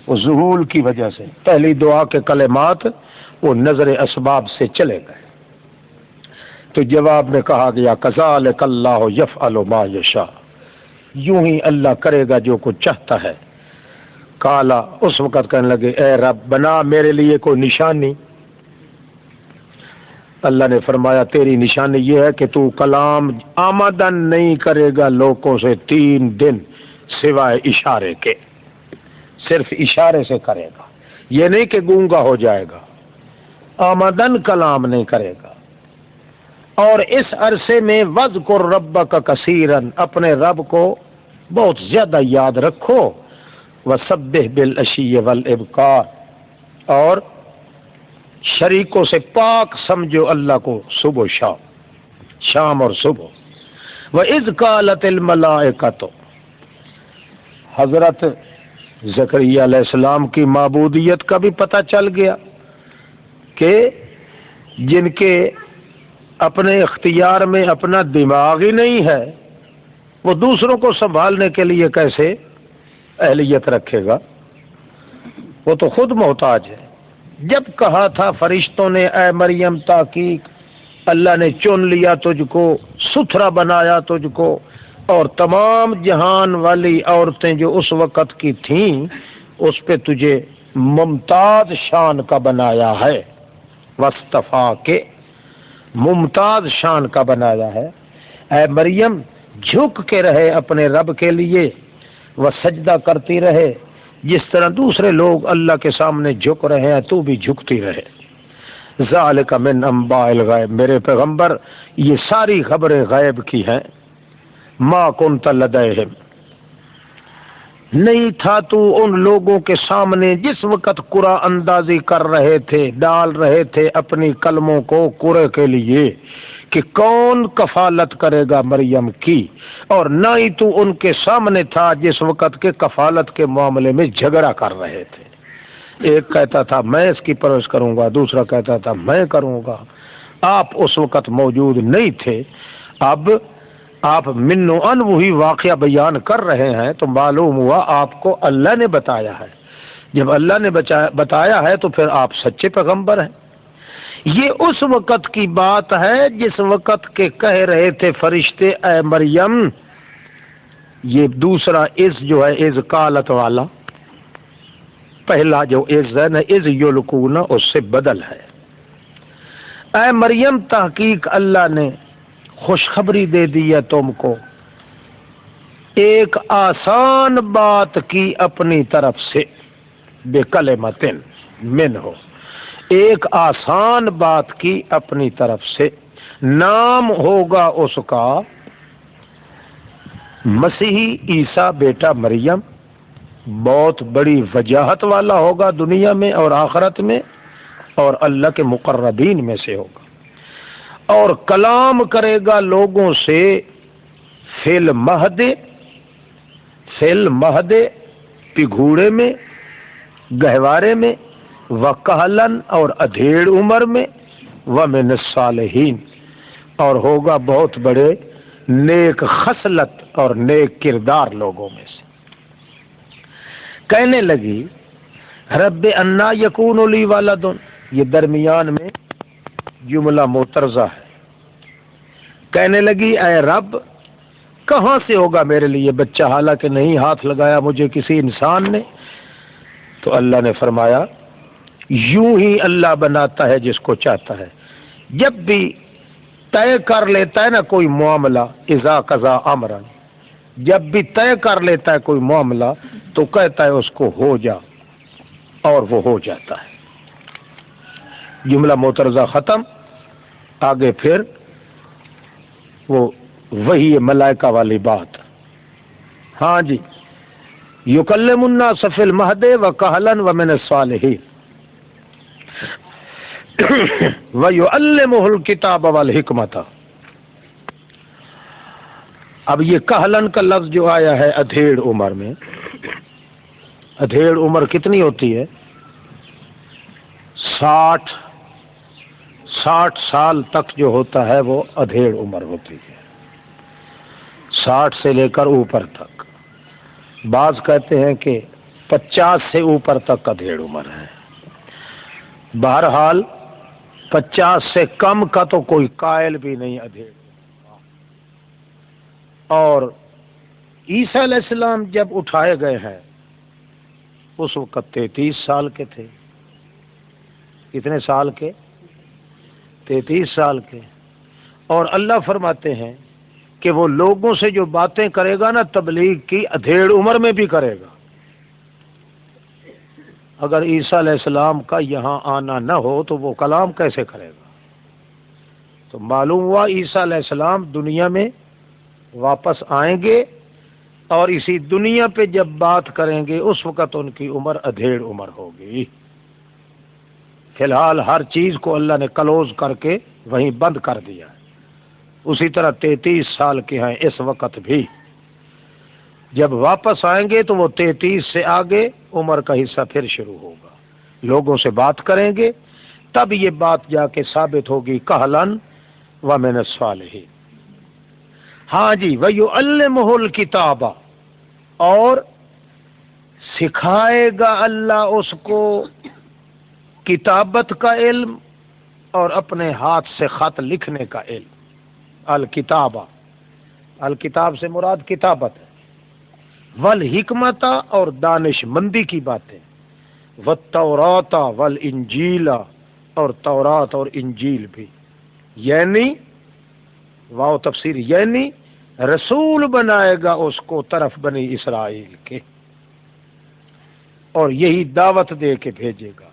وہ ذہول کی وجہ سے پہلی دعا کے کلمات وہ نظر اسباب سے چلے گئے. تو جواب میں کہا گیا کذالک اللہ یفعل ما یشاء، یوں ہی اللہ کرے گا جو کچھ چاہتا ہے. کالا اس وقت کہنے لگے اے رب بنا میرے لیے کوئی نشانی. اللہ نے فرمایا تیری نشانی یہ ہے کہ تو کلام آمدن نہیں کرے گا لوگوں سے 3 دن سوائے اشارے کے، صرف اشارے سے کرے گا، یہ نہیں کہ گونگا ہو جائے گا، آمدن کلام نہیں کرے گا. اور اس عرصے میں وذکر ربک کثیرا، اپنے رب کو بہت زیادہ یاد رکھو، وسبح بالعشی والابکار، اور شریکوں سے پاک سمجھو اللہ کو صبح و شام، شام اور صبح. وَإِذْ قَالَتِ الْمَلَائِكَةُ، حضرت زکریا علیہ السلام کی معبودیت کا بھی پتہ چل گیا کہ جن کے اپنے اختیار میں اپنا دماغ ہی نہیں ہے وہ دوسروں کو سنبھالنے کے لیے کیسے اہلیت رکھے گا، وہ تو خود محتاج ہے. جب کہا تھا فرشتوں نے اے مریم تحقیق اللہ نے چن لیا تجھ کو، ستھرا بنایا تجھ کو، اور تمام جہان والی عورتیں جو اس وقت کی تھیں اس پہ تجھے ممتاز شان کا بنایا ہے، وصطفیٰ کے ممتاز شان کا بنایا ہے. اے مریم جھک کے رہے اپنے رب کے لیے، وہ سجدہ کرتی رہے، جس طرح دوسرے لوگ اللہ کے سامنے جھک رہے ہیں تو بھی جھکتی رہے۔ ذالک من انباء الغیب، میرے پیغمبر یہ ساری خبریں غیب کی ہیں۔ ما کنت لدیہم، نہیں تھا تو ان لوگوں کے سامنے جس وقت قرآن اندازی کر رہے تھے، ڈال رہے تھے اپنی کلموں کو قرآن کے لیے کہ کون کفالت کرے گا مریم کی، اور نہ ہی تو ان کے سامنے تھا جس وقت کے کفالت کے معاملے میں جھگڑا کر رہے تھے۔ ایک کہتا تھا میں اس کی پرورش کروں گا، دوسرا کہتا تھا میں کروں گا۔ آپ اس وقت موجود نہیں تھے، اب آپ منو ان وہی واقعہ بیان کر رہے ہیں تو معلوم ہوا آپ کو اللہ نے بتایا ہے۔ جب اللہ نے بتایا ہے تو پھر آپ سچے پیغمبر ہیں۔ یہ اس وقت کی بات ہے جس وقت کے کہہ رہے تھے فرشتے اے مریم، یہ دوسرا از جو ہے از قالت والا، پہلا جو از ہے نا از یلکون اس سے بدل ہے۔ اے مریم تحقیق اللہ نے خوشخبری دے دی ہے تم کو، ایک آسان بات کی اپنی طرف سے، بے کلمۃ منہ، ایک آسان بات کی اپنی طرف سے، نام ہوگا اس کا مسیحی عیسیٰ بیٹا مریم، بہت بڑی وجاہت والا ہوگا دنیا میں اور آخرت میں، اور اللہ کے مقربین میں سے ہوگا، اور کلام کرے گا لوگوں سے فی المہد پگھوڑے میں، گہوارے میں، وکہلن اور ادھیڑ عمر میں، ومن الصالحین اور ہوگا بہت بڑے نیک خصلت اور نیک کردار لوگوں میں سے۔ کہنے لگی رب انا یکون لی ولد، یہ درمیان میں جملہ معترضہ ہے۔ کہنے لگی اے رب کہاں سے ہوگا میرے لیے بچہ، حالانکہ نہیں ہاتھ لگایا مجھے کسی انسان نے۔ تو اللہ نے فرمایا یوں ہی اللہ بناتا ہے جس کو چاہتا ہے، جب بھی طے کر لیتا ہے نا کوئی معاملہ، اذا قضا امرا، جب بھی طے کر لیتا ہے کوئی معاملہ تو کہتا ہے اس کو ہو جا، اور وہ ہو جاتا ہے۔ جملہ معترضہ ختم، آگے پھر وہ وہی ملائکہ والی بات، ہاں جی، یکلم الناس فی المہد وکہلا ومن الصالحین وَيُعَلِّمُهُ الْكِتَابَ وَالْحِکْمَةَ۔ اب یہ کہلن کا لفظ جو آیا ہے ادھیڑ عمر میں، ادھیڑ عمر کتنی ہوتی ہے؟ 60 سال تک جو ہوتا ہے وہ ادھیڑ عمر ہوتی ہے، 60 سے لے کر اوپر تک، بعض کہتے ہیں کہ 50 سے اوپر تک ادھیڑ عمر ہے۔ بہرحال 50 سے کم کا تو کوئی قائل بھی نہیں ادھیڑ۔ اور عیسیٰ علیہ السلام جب اٹھائے گئے ہیں اس وقت 33 سال کے تھے۔ کتنے سال کے؟ 33 سال کے۔ اور اللہ فرماتے ہیں کہ وہ لوگوں سے جو باتیں کرے گا نا تبلیغ کی، ادھیڑ عمر میں بھی کرے گا۔ اگر عیسیٰ علیہ السلام کا یہاں آنا نہ ہو تو وہ کلام کیسے کرے گا؟ تو معلوم ہوا عیسیٰ علیہ السلام دنیا میں واپس آئیں گے، اور اسی دنیا پہ جب بات کریں گے اس وقت ان کی عمر ادھیڑ عمر ہوگی۔ فی الحال ہر چیز کو اللہ نے کلوز کر کے وہیں بند کر دیا ہے۔ اسی طرح 33 سال کے ہیں اس وقت بھی، جب واپس آئیں گے تو وہ 33 سے آگے عمر کا حصہ پھر شروع ہوگا، لوگوں سے بات کریں گے، تب یہ بات جا کے ثابت ہوگی کہلن ومن الصالحین۔ ہاں جی، وَيُعَلِّمُهُ الْكِتَابَ، اور سکھائے گا اللہ اس کو کتابت کا علم اور اپنے ہاتھ سے خط لکھنے کا علم۔ الکتابہ، الکتاب سے مراد کتابت ہے، والحکمت اور دانش مندی کی باتیں، والتوراۃ والانجیل اور تورات اور انجیل بھی، یعنی واو تفسیر، یعنی رسول بنائے گا اس کو طرف بنی اسرائیل کے، اور یہی دعوت دے کے بھیجے گا،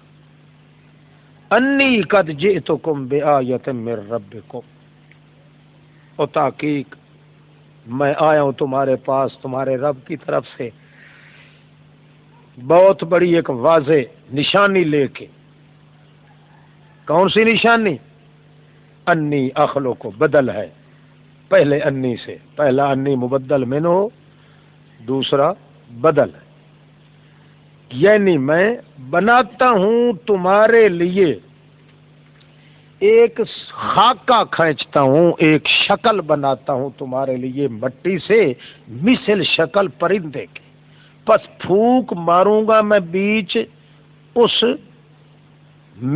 انی قد جئتکم بآیۃ من ربکم، اور تحقیق میں آیا ہوں تمہارے پاس تمہارے رب کی طرف سے بہت بڑی ایک واضح نشانی لے کے۔ کون سی نشانی؟ انی اخلق کو بدل ہے پہلے انی سے، پہلا انی مبدل منہ، دوسرا بدل ہے، یعنی میں بناتا ہوں تمہارے لیے ایک خاکہ کھینچتا ہوں، ایک شکل بناتا ہوں تمہارے لیے مٹی سے، مثل شکل پرندے کی، پس پھونک ماروں گا میں بیچ اس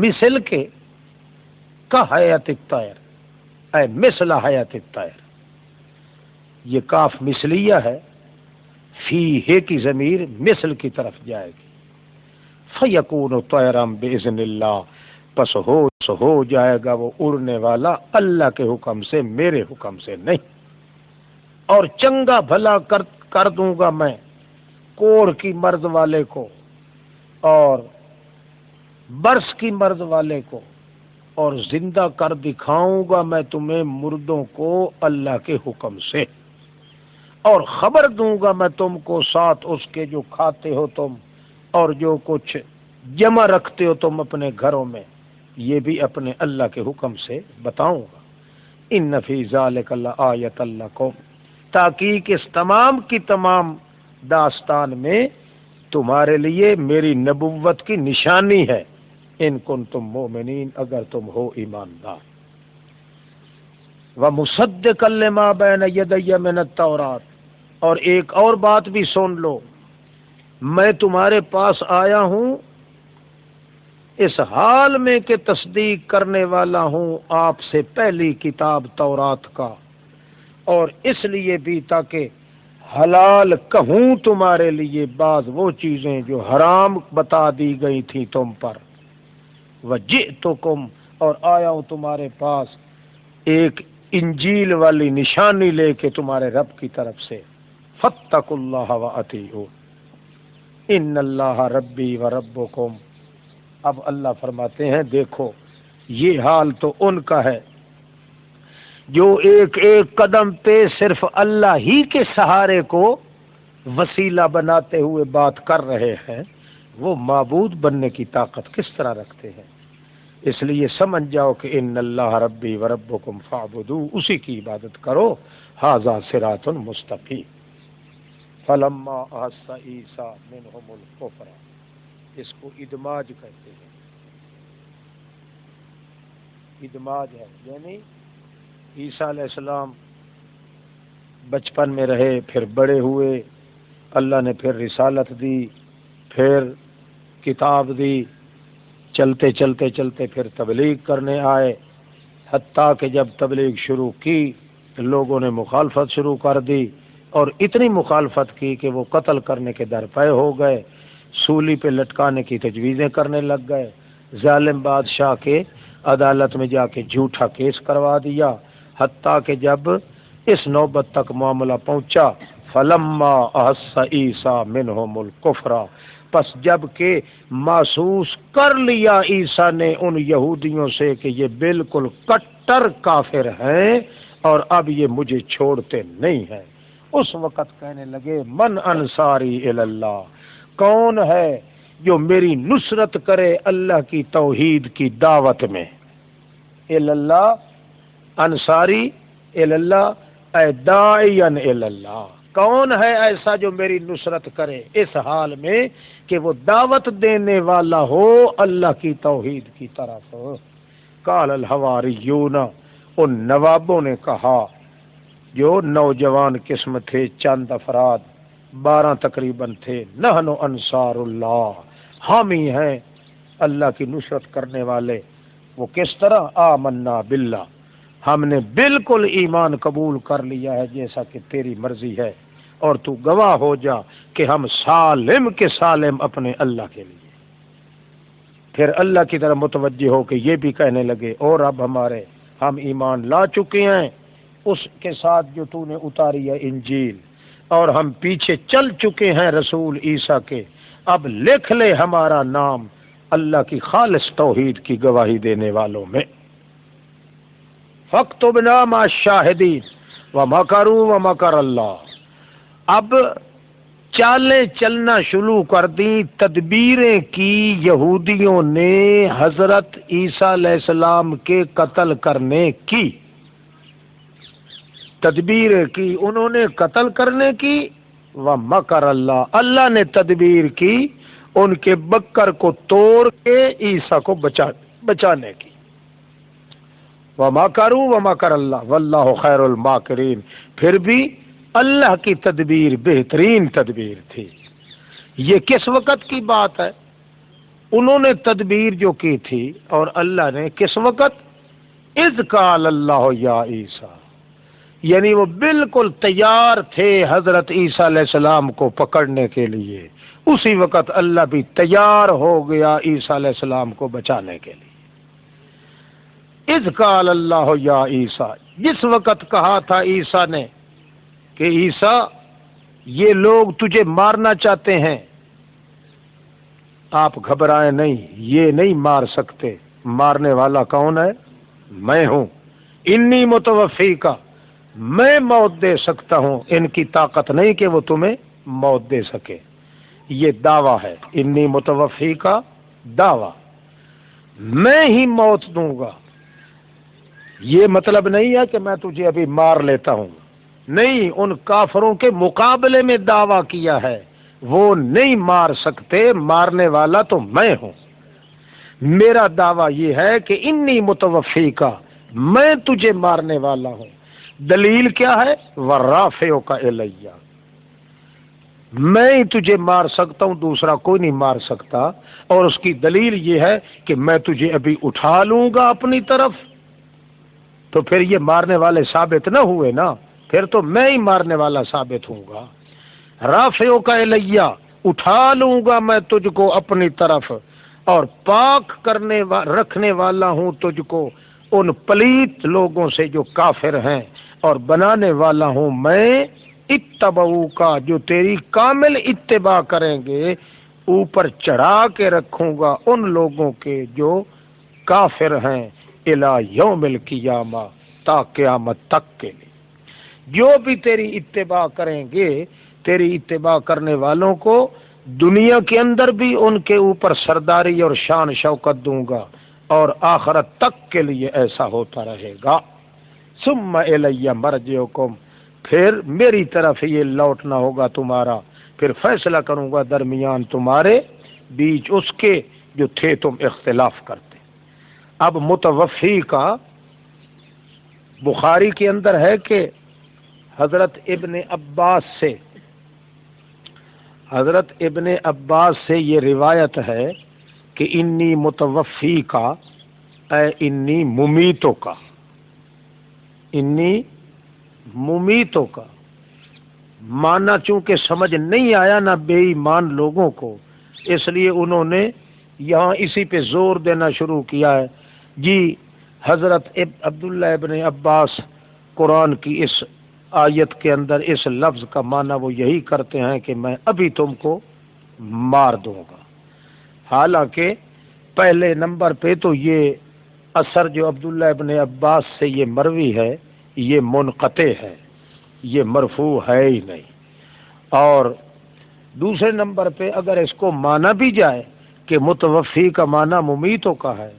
مثل کے، کا حیات الطیر، اے مثل حیات الطیر، یہ کاف مثلیہ ہے، فی ہے کی ضمیر مثل کی طرف جائے گی، فیکون طیرا باذن اللہ، پس ہو جائے گا وہ اڑنے والا اللہ کے حکم سے، میرے حکم سے نہیں، اور چنگا بھلا کر دوں گا میں کوڑ کی مرض والے کو اور برس کی مرض والے کو، اور زندہ کر دکھاؤں گا میں تمہیں مردوں کو اللہ کے حکم سے، اور خبر دوں گا میں تم کو ساتھ اس کے جو کھاتے ہو تم اور جو کچھ جمع رکھتے ہو تم اپنے گھروں میں، یہ بھی اپنے اللہ کے حکم سے بتاؤں گا۔ ان فی ذلک لآیۃ لکم، تحقیق اس تمام کی تمام داستان میں تمہارے لیے میری نبوت کی نشانی ہے، ان کنتم مؤمنین، اگر تم ہو ایماندار۔ ومصدقا لما بین یدی من التوراۃ، اور ایک اور بات بھی سن لو، میں تمہارے پاس آیا ہوں اس حال میں کہ تصدیق کرنے والا ہوں آپ سے پہلی کتاب تورات کا، اور اس لیے بھی تاکہ حلال کہوں تمہارے لیے بعض وہ چیزیں جو حرام بتا دی گئی تھی تم پر، وجئتکم، اور آیا ہوں تمہارے پاس ایک انجیل والی نشانی لے کے تمہارے رب کی طرف سے، فاتقوا اللہ واطیعون، ان اللہ ربی وربکم۔ اب اللہ فرماتے ہیں دیکھو یہ حال تو ان کا ہے جو ایک ایک قدم پہ صرف اللہ ہی کے سہارے کو وسیلہ بناتے ہوئے بات کر رہے ہیں، وہ معبود بننے کی طاقت کس طرح رکھتے ہیں، اس لیے سمجھ جاؤ کہ ان اللہ ربی وربکم فاعبدوہ، اسی کی عبادت کرو، ھذا صراط مستقیم۔ فلما احس عیسیٰ منہم الکفر، اس کو ادماج کہتے ہیں، ادماج ہے، یعنی عیسیٰ علیہ السلام بچپن میں رہے، پھر بڑے ہوئے، اللہ نے پھر رسالت دی، پھر کتاب دی، چلتے چلتے چلتے پھر تبلیغ کرنے آئے، حتیٰ کہ جب تبلیغ شروع کی تو لوگوں نے مخالفت شروع کر دی، اور اتنی مخالفت کی کہ وہ قتل کرنے کے درپے ہو گئے، سولی پہ لٹکانے کی تجویزیں کرنے لگ گئے، ظالم بادشاہ کے عدالت میں جا کے جھوٹا کیس کروا دیا، حتیٰ کہ جب اس نوبت تک معاملہ پہنچا، فلما احس عیسیٰ منہم الکفر، پس جب کہ محسوس کر لیا عیسیٰ نے ان یہودیوں سے کہ یہ بالکل کٹر کافر ہیں اور اب یہ مجھے چھوڑتے نہیں ہیں، اس وقت کہنے لگے من انصاری الی اللہ، کون ہے جو میری نصرت کرے اللہ کی توحید کی دعوت میں، الی اللہ، انصاری الی اللہ، اے داعیا الی اللہ، کون ہے ایسا جو میری نصرت کرے اس حال میں کہ وہ دعوت دینے والا ہو اللہ کی توحید کی طرف۔ قال الحواریون، ان نوابوں نے کہا جو نوجوان قسم تھے، چند افراد، 12 تقریباً تھے، نحن انصار اللہ، ہم ہی ہیں اللہ کی نصرت کرنے والے۔ وہ کس طرح؟ آمنا باللہ، ہم نے بالکل ایمان قبول کر لیا ہے جیسا کہ تیری مرضی ہے، اور تو گواہ ہو جا کہ ہم سالم کے سالم اپنے اللہ کے لیے۔ پھر اللہ کی طرف متوجہ ہو کے یہ بھی کہنے لگے اور اب ہم ایمان لا چکے ہیں، اس کے ساتھ جو تو نے اتاری ہے انجیل، اور ہم پیچھے چل چکے ہیں رسول عیسیٰ کے، اب لکھ لے ہمارا نام اللہ کی خالص توحید کی گواہی دینے والوں میں۔ فاکتبنا مع الشاہدین ومکروا ومکر اللہ۔ اب چالیں چلنا شروع کر دیں، تدبیریں کی یہودیوں نے حضرت عیسیٰ علیہ السلام کے قتل کرنے کی، تدبیریں کی انہوں نے قتل کرنے کی، ومکر اللہ، اللہ نے تدبیر کی ان کے بکر کو توڑ کے عیسیٰ کو بچانے کی۔ ومکروا ومکر اللہ واللہ خیر الماکرین، پھر بھی اللہ کی تدبیر بہترین تدبیر تھی۔ یہ کس وقت کی بات ہے؟ انہوں نے تدبیر جو کی تھی اور اللہ نے کس وقت؟ اذ قال اللہ یا عیسیٰ، یعنی وہ بالکل تیار تھے حضرت عیسیٰ علیہ السلام کو پکڑنے کے لیے، اسی وقت اللہ بھی تیار ہو گیا عیسیٰ علیہ السلام کو بچانے کے لیے۔ اذ قال اللہ یا عیسیٰ، جس وقت کہا تھا عیسیٰ نے کہ عیسیٰ یہ لوگ تجھے مارنا چاہتے ہیں، آپ گھبرائیں نہیں، یہ نہیں مار سکتے، مارنے والا کون ہے؟ میں ہوں، انی متوفی کا، میں موت دے سکتا ہوں، ان کی طاقت نہیں کہ وہ تمہیں موت دے سکے۔ یہ دعویٰ ہے، انی متوفی کا دعویٰ، میں ہی موت دوں گا۔ یہ مطلب نہیں ہے کہ میں تجھے ابھی مار لیتا ہوں، نہیں، ان کافروں کے مقابلے میں دعویٰ کیا ہے، وہ نہیں مار سکتے، مارنے والا تو میں ہوں۔ میرا دعویٰ یہ ہے کہ انی متوفی کا، میں تجھے مارنے والا ہوں۔ دلیل کیا ہے؟ ورافعک الیہ، میں ہی تجھے مار سکتا ہوں، دوسرا کوئی نہیں مار سکتا، اور اس کی دلیل یہ ہے کہ میں تجھے ابھی اٹھا لوں گا اپنی طرف، تو پھر یہ مارنے والے ثابت نہ ہوئے نا، پھر تو میں ہی مارنے والا ثابت ہوں گا۔ رافعک الیہ، اٹھا لوں گا میں تجھ کو اپنی طرف، اور پاک رکھنے والا ہوں تجھ کو ان پلیت لوگوں سے جو کافر ہیں، اور بنانے والا ہوں میں اتبعوا کا، جو تیری کامل اتباع کریں گے، اوپر چڑھا کے رکھوں گا ان لوگوں کے جو کافر ہیں، الی یوم القیامہ، تا قیامت تک کے لیے۔ جو بھی تیری اتباع کریں گے، تیری اتباع کرنے والوں کو دنیا کے اندر بھی ان کے اوپر سرداری اور شان شوکت دوں گا، اور آخرت تک کے لیے ایسا ہوتا رہے گا۔ ثم الی مرجعکم، پھر میری طرف یہ لوٹنا ہوگا تمہارا، پھر فیصلہ کروں گا درمیان تمہارے بیچ اس کے جو تھے تم اختلاف کرتے۔ اب متوفی کا بخاری کے اندر ہے کہ حضرت ابن عباس سے یہ روایت ہے کہ انی متوفی کا اے انی ممیتوں کا، انی ممیتوں کا معنی چونکہ سمجھ نہیں آیا نہ بے ایمان لوگوں کو، اس لیے انہوں نے یہاں اسی پہ زور دینا شروع کیا ہے۔ جی حضرت عبداللہ ابن عباس قرآن کی اس آیت کے اندر اس لفظ کا معنی وہ یہی کرتے ہیں کہ میں ابھی تم کو مار دوں گا، حالانکہ پہلے نمبر پہ تو یہ اثر جو عبداللہ ابن عباس سے یہ مروی ہے یہ منقطع ہے، یہ مرفوع ہے ہی نہیں، اور دوسرے نمبر پہ اگر اس کو مانا بھی جائے کہ متوفی کا معنی ممیتوں کا ہے،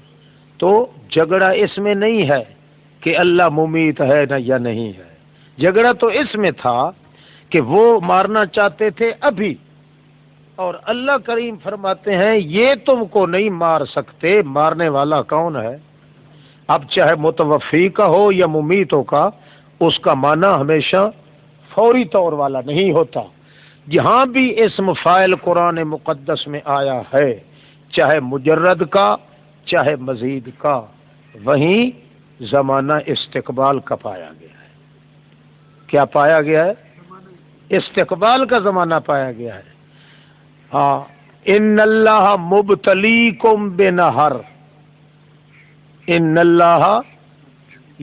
تو جھگڑا اس میں نہیں ہے کہ اللہ ممیت ہے نہ یا نہیں ہے، جھگڑا تو اس میں تھا کہ وہ مارنا چاہتے تھے ابھی، اور اللہ کریم فرماتے ہیں یہ تم کو نہیں مار سکتے، مارنے والا کون ہے؟ اب چاہے متوفی کا ہو یا ممیتوں کا، اس کا معنی ہمیشہ فوری طور والا نہیں ہوتا۔ جہاں بھی اسم فاعل قرآن مقدس میں آیا ہے، چاہے مجرد کا چاہے مزید کا، وہیں زمانہ استقبال کا پایا گیا ہے۔ کیا پایا گیا ہے؟ استقبال کا زمانہ پایا گیا ہے۔ ہاں، ان اللہ مبتلیکم بنہر، ان اللہ،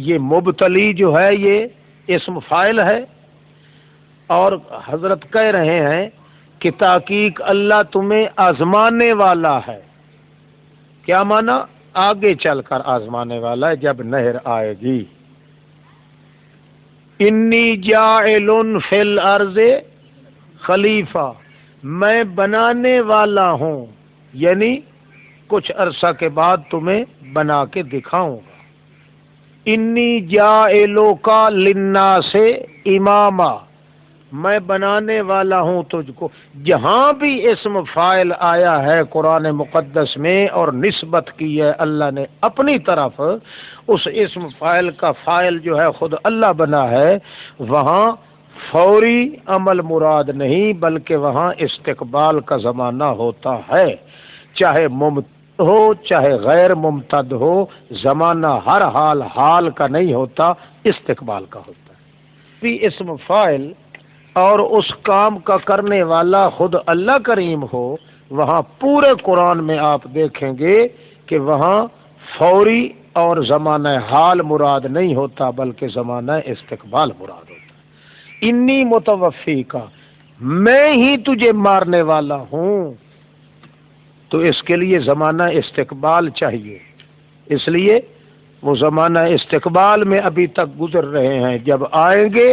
یہ مبتلی جو ہے یہ اسم فاعل ہے، اور حضرت کہہ رہے ہیں کہ تحقیق اللہ تمہیں آزمانے والا ہے۔ کیا مانا؟ آگے چل کر آزمانے والا ہے جب نہر آئے گی۔ انی جاعل فی الارض خلیفہ، میں بنانے والا ہوں، یعنی کچھ عرصہ کے بعد تمہیں بنا کے دکھاؤں گا۔ انی جاعلک للناس اماما، میں بنانے والا ہوں تجھ کو۔ جہاں بھی اسم فاعل آیا ہے قرآن مقدس میں اور نسبت کی ہے اللہ نے اپنی طرف، اس اسم فاعل کا فاعل جو ہے خود اللہ بنا ہے، وہاں فوری عمل مراد نہیں بلکہ وہاں استقبال کا زمانہ ہوتا ہے، چاہے ممتد ہو چاہے غیر ممتد ہو، زمانہ ہر حال کا نہیں ہوتا، استقبال کا ہوتا ہے۔ بھی اسم فاعل اور اس کام کا کرنے والا خود اللہ کریم ہو، وہاں پورے قرآن میں آپ دیکھیں گے کہ وہاں فوری اور زمانہ حال مراد نہیں ہوتا بلکہ زمانہ استقبال مراد ہوتا ہے۔ انی متوفی کا، میں ہی تجھے مارنے والا ہوں، تو اس کے لیے زمانہ استقبال چاہیے، اس لیے وہ زمانہ استقبال میں ابھی تک گزر رہے ہیں، جب آئیں گے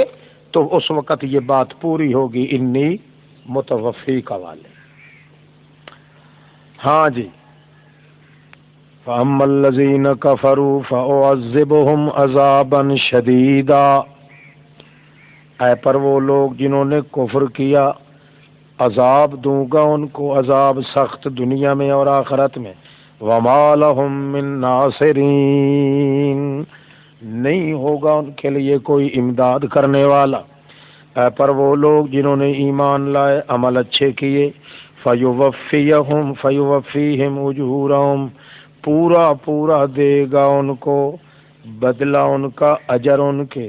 تو اس وقت یہ بات پوری ہوگی انی متوفی کا والے۔ ہاں جی، فَأَمَّا الَّذِينَ كَفَرُوا فَأُعَذِّبُهُمْ عَذَابًا شَدِيدًا، اے پر وہ لوگ جنہوں نے کفر کیا، عذاب دوں گا ان کو، عذاب سخت دنیا میں اور آخرت میں۔ وَمَا لَهُم مِّن نَاصِرِينَ، نہیں ہوگا ان کے لیے کوئی امداد کرنے والا۔ اے پر وہ لوگ جنہوں نے ایمان لائے، عمل اچھے کیے، فَيُوَفِّيهِمْ أُجُورَهُمْ، پورا دے گا ان کو بدلہ ان کا، اجر ان کے۔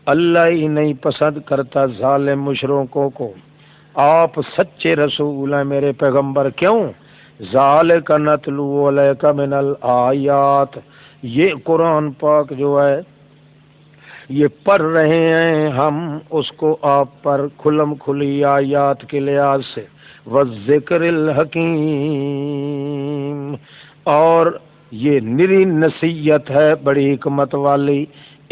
اللہ ہی نہیں پسند کرتا ظالم مشرکوں کو۔ آپ سچے رسول ہیں میرے پیغمبر، کیوں؟ ذالک نتلو علیک من الآیات، یہ قرآن پاک جو ہے یہ پڑھ رہے ہیں ہم اس کو آپ پر کھلم کھلی آیات کے لحاظ سے، والذکر الحکیم، اور یہ نری نصیحت ہے بڑی حکمت والی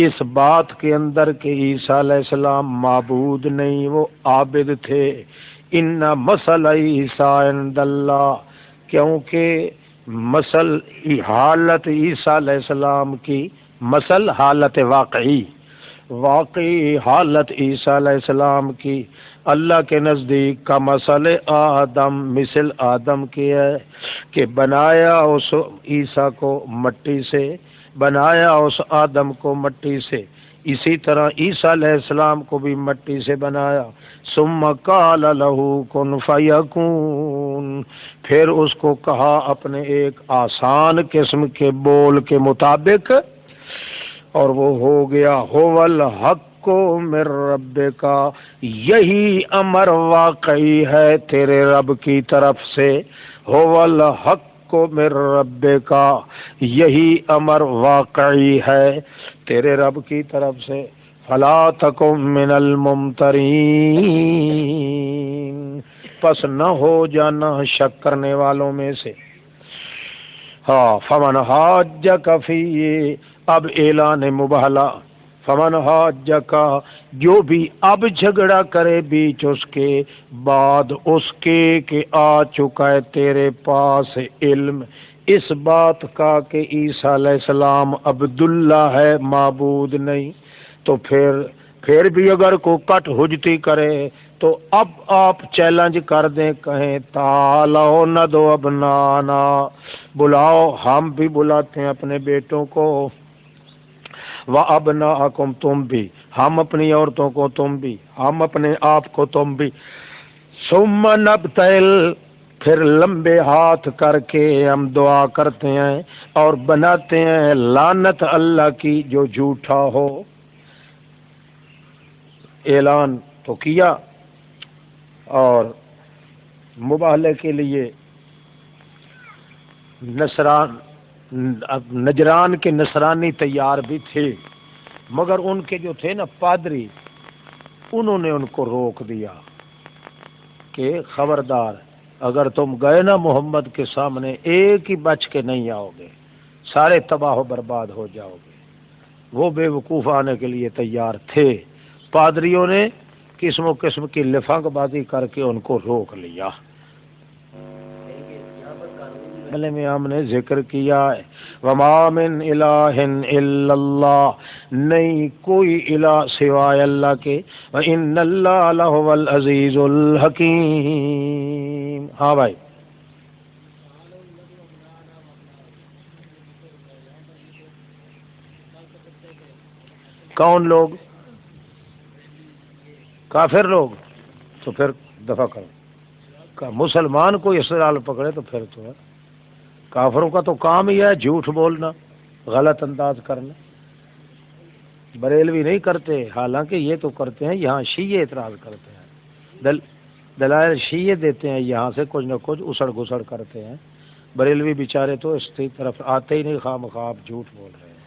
اس بات کے اندر کہ عیسیٰ علیہ السلام معبود نہیں، وہ عابد تھے۔ ان مثل عیسیٰ عند اللہ، کیونکہ مثل حالت عیسیٰ علیہ السلام کی، مثل حالت واقعی حالت عیسیٰ علیہ السلام کی اللہ کے نزدیک کا مثل آدم، مثل آدم کی ہے کہ بنایا اس عیسیٰ کو مٹی سے، بنایا اس آدم کو مٹی سے، اسی طرح عیسیٰ علیہ السلام کو بھی مٹی سے بنایا۔ ثم قال له کن فیکون، پھر اس کو کہا اپنے ایک آسان قسم کے بول کے مطابق، اور وہ ہو گیا۔ هو الحق من ربک، یہی امر واقعی ہے تیرے رب کی طرف سے۔ هو الحق من ربک، یہی امر واقعی ہے تیرے رب کی طرف سے۔ فلا تکن من الممترین، پس نہ ہو جانا شک کرنے والوں میں سے۔ ہاں، فمن حاجک فیہ، اب اعلان مباہلہ، فمن حاجک، جو بھی اب جھگڑا کرے بیچ اس کے بعد اس کے کہ آ چکا ہے تیرے پاس علم اس بات کا کہ عیسیٰ علیہ السلام عبداللہ ہے، معبود نہیں، تو پھر بھی اگر کو کٹ حجتی کرے تو اب آپ چیلنج کر دیں، کہیں تعالوا ندعو ابنانا، بلاؤ، ہم بھی بلاتے ہیں اپنے بیٹوں کو، وَأَبْنَاءَكُمْ، تم بھی، ہم اپنی عورتوں کو، تم بھی، ہم اپنے آپ کو، تم بھی، ثُمَّ نَبْتَهِلْ، پھر لمبے ہاتھ کر کے ہم دعا کرتے ہیں اور بناتے ہیں لعنت اللہ کی جو جھوٹا ہو۔ اعلان تو کیا، اور مباہلے کے لیے نجران کے نصرانی تیار بھی تھے، مگر ان کے جو تھے نا پادری، انہوں نے ان کو روک دیا کہ خبردار، اگر تم گئے نا محمد کے سامنے ایک ہی بچ کے نہیں آؤ گے، سارے تباہ و برباد ہو جاؤ گے۔ وہ بے وقوف آنے کے لیے تیار تھے، پادریوں نے قسم و قسم کی لفنگ بازی کر کے ان کو روک لیا۔ پہلے میں ہم نے ذکر کیا ہے وما من الہ الا اللہ، نہیں کوئی الہ سوائے اللہ کے، وان اللہ لہو العزیز الحکیم۔ ہاں بھائی، کون لوگ؟ کافر لوگ؟ تو پھر دفع کرو، مسلمان کو استدلال پکڑے تو پھر تو ہے، کافروں کا تو کام ہی ہے جھوٹ بولنا، غلط انداز کرنا۔ بریلوی نہیں کرتے، حالانکہ یہ تو کرتے ہیں، یہاں شیعہ اعتراض کرتے ہیں، دلائل شیعہ دیتے ہیں، یہاں سے کچھ نہ کچھ اسڑ گسڑ کرتے ہیں۔ بریلوی بیچارے تو اس کی طرف آتے ہی نہیں، خواہ مخواہ جھوٹ بول رہے ہیں۔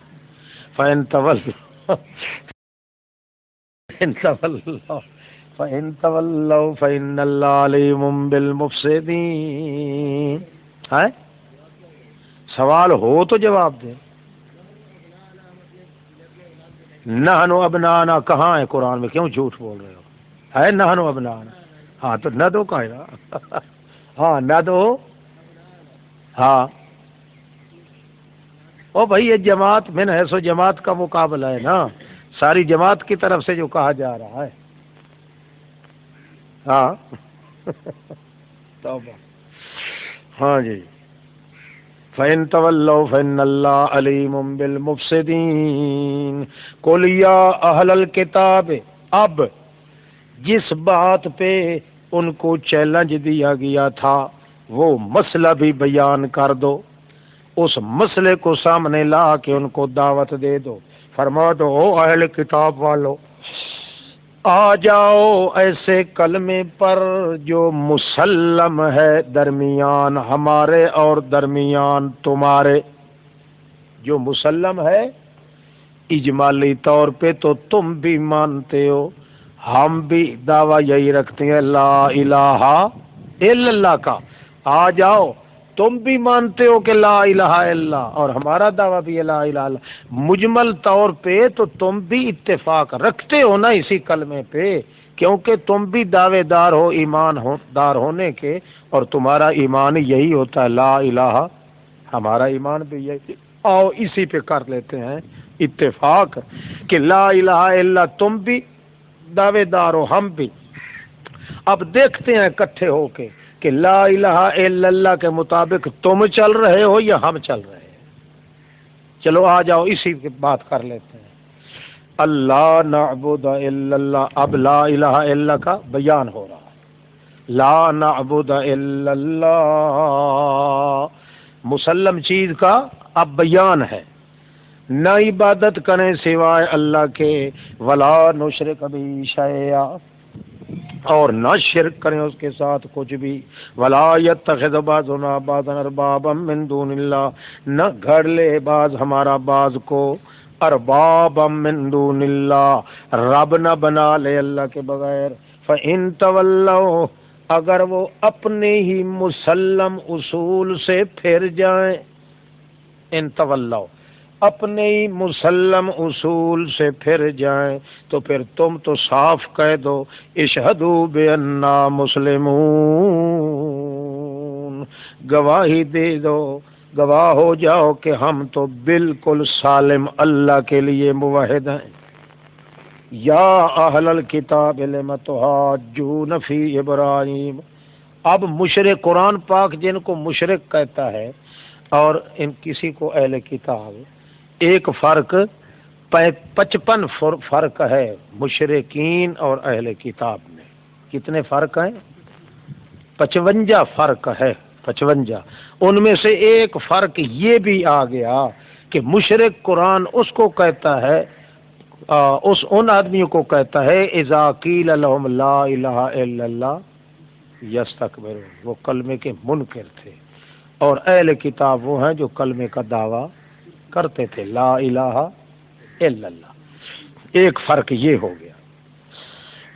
فَإِن تَوَلَّوْا فَإِنَّ اللَّهَ عَلِيمٌ بِالْمُفْسِدِينَ۔ ہے سوال ہو تو جواب دیں۔ نحن ابنانا کہاں ہے قرآن میں؟ کیوں جھوٹ بول رہے ہو؟ ہے نحن ابنانا؟ ہاں تو نہ دو کا ہاں نہ دو۔ ہاں او بھائی، یہ جماعت میں ہے سو جماعت کا مقابلہ ہے نا، ساری جماعت کی طرف سے جو کہا جا رہا ہے۔ ہاں توبہ۔ ہاں جی، فَإِن تَوَلَّوْا فَإِنَّ اللَّهَ عَلِيمٌ بِالْمُفْسِدِينَ قُلْ يَا أَهْلَ الْكِتَابِ، اب جس بات پہ ان کو چیلنج دیا گیا تھا وہ مسئلہ بھی بیان کر دو، اس مسئلے کو سامنے لا کے ان کو دعوت دے دو، فرما دو او اہل کتاب والو، آ جاؤ ایسے کلمے پر جو مسلم ہے درمیان ہمارے اور درمیان تمہارے، جو مسلم ہے اجمالی طور پہ تو تم بھی مانتے ہو، ہم بھی دعویٰ یہی رکھتے ہیں لا الہ الا اللہ کا، آ جاؤ تم بھی مانتے ہو کہ لا الہ الا اللہ، اور ہمارا دعویٰ بھی ہے لا الہ الا اللہ، مجمل طور پہ تو تم بھی اتفاق رکھتے ہو نا اسی کلمے پہ، کیونکہ تم بھی دعوے دار ہو ایمان دار ہونے کے، اور تمہارا ایمان یہی ہوتا ہے لا الہ، ہمارا ایمان بھی یہی، آؤ اسی پہ کر لیتے ہیں اتفاق کہ لا الہ الا اللہ تم بھی دعوے دار ہو ہم بھی، اب دیکھتے ہیں اکٹھے ہو کے کہ لا الہ الا اللہ کے مطابق تم چل رہے ہو یا ہم چل رہے ہیں۔ چلو آ جاؤ اسی کی بات کر لیتے ہیں۔ اللہ نعبد الا اللہ، اب لا الہ الا اللہ کا بیان ہو رہا ہے، لا نعبد الا اللہ، مسلم چیز کا اب بیان ہے، نہ عبادت کریں سوائے اللہ کے، ولا نشرک بہ شیئا، اور نہ شرک کریں اس کے ساتھ کچھ بھی، ولا یتخذ بعضنا بعضا اربابا من دون اللہ، نہ گھڑ لے بعض ہمارا بعض کو اربابا من دون اللہ، رب نہ بنا لے اللہ کے بغیر، فإن تولوا، اگر وہ اپنے ہی مسلم اصول سے پھر جائیں، ان تولوا اپنے ہی مسلم اصول سے پھر جائیں تو پھر تم تو صاف کہہ دو اشہدوا بأننا مسلمون، گواہی دے دو، گواہ ہو جاؤ کہ ہم تو بالکل سالم اللہ کے لیے موحد ہیں۔ یا اہل الکتاب لم تحاجون فی ابراہیم، اب مشرک، قرآن پاک جن کو مشرک کہتا ہے اور ان کسی کو اہل کتاب، ایک فرق 55 فرق ہے مشرکین اور اہل کتاب میں، کتنے فرق ہیں؟ 55 فرق ہے، 55، ان میں سے ایک فرق یہ بھی آ گیا کہ مشرک قرآن اس کو کہتا ہے، ان آدمیوں کو کہتا ہے اذا قیل لهم لا الہ الا اللہ یستکبرون، وہ کلمے کے منکر تھے، اور اہل کتاب وہ ہیں جو کلمے کا دعویٰ کرتے تھے لا الہ الا اللہ۔ ایک فرق یہ ہو گیا.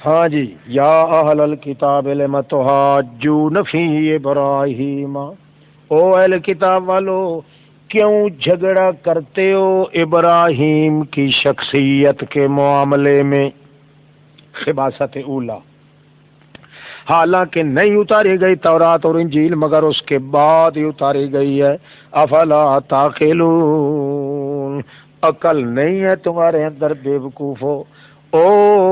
ہاں جی، یا اہل الکتاب لم تحاجون فی ابراہیم، او اہل کتاب والو کیوں جھگڑا کرتے ہو ابراہیم کی شخصیت کے معاملے میں. خباثت اولا، حالانکہ نہیں اتاری گئی تورات اور انجیل مگر اس کے بعد ہی اتاری گئی ہے. افلا تعقلون، عقل نہیں ہے تمہارے اندر بے وقوفو. او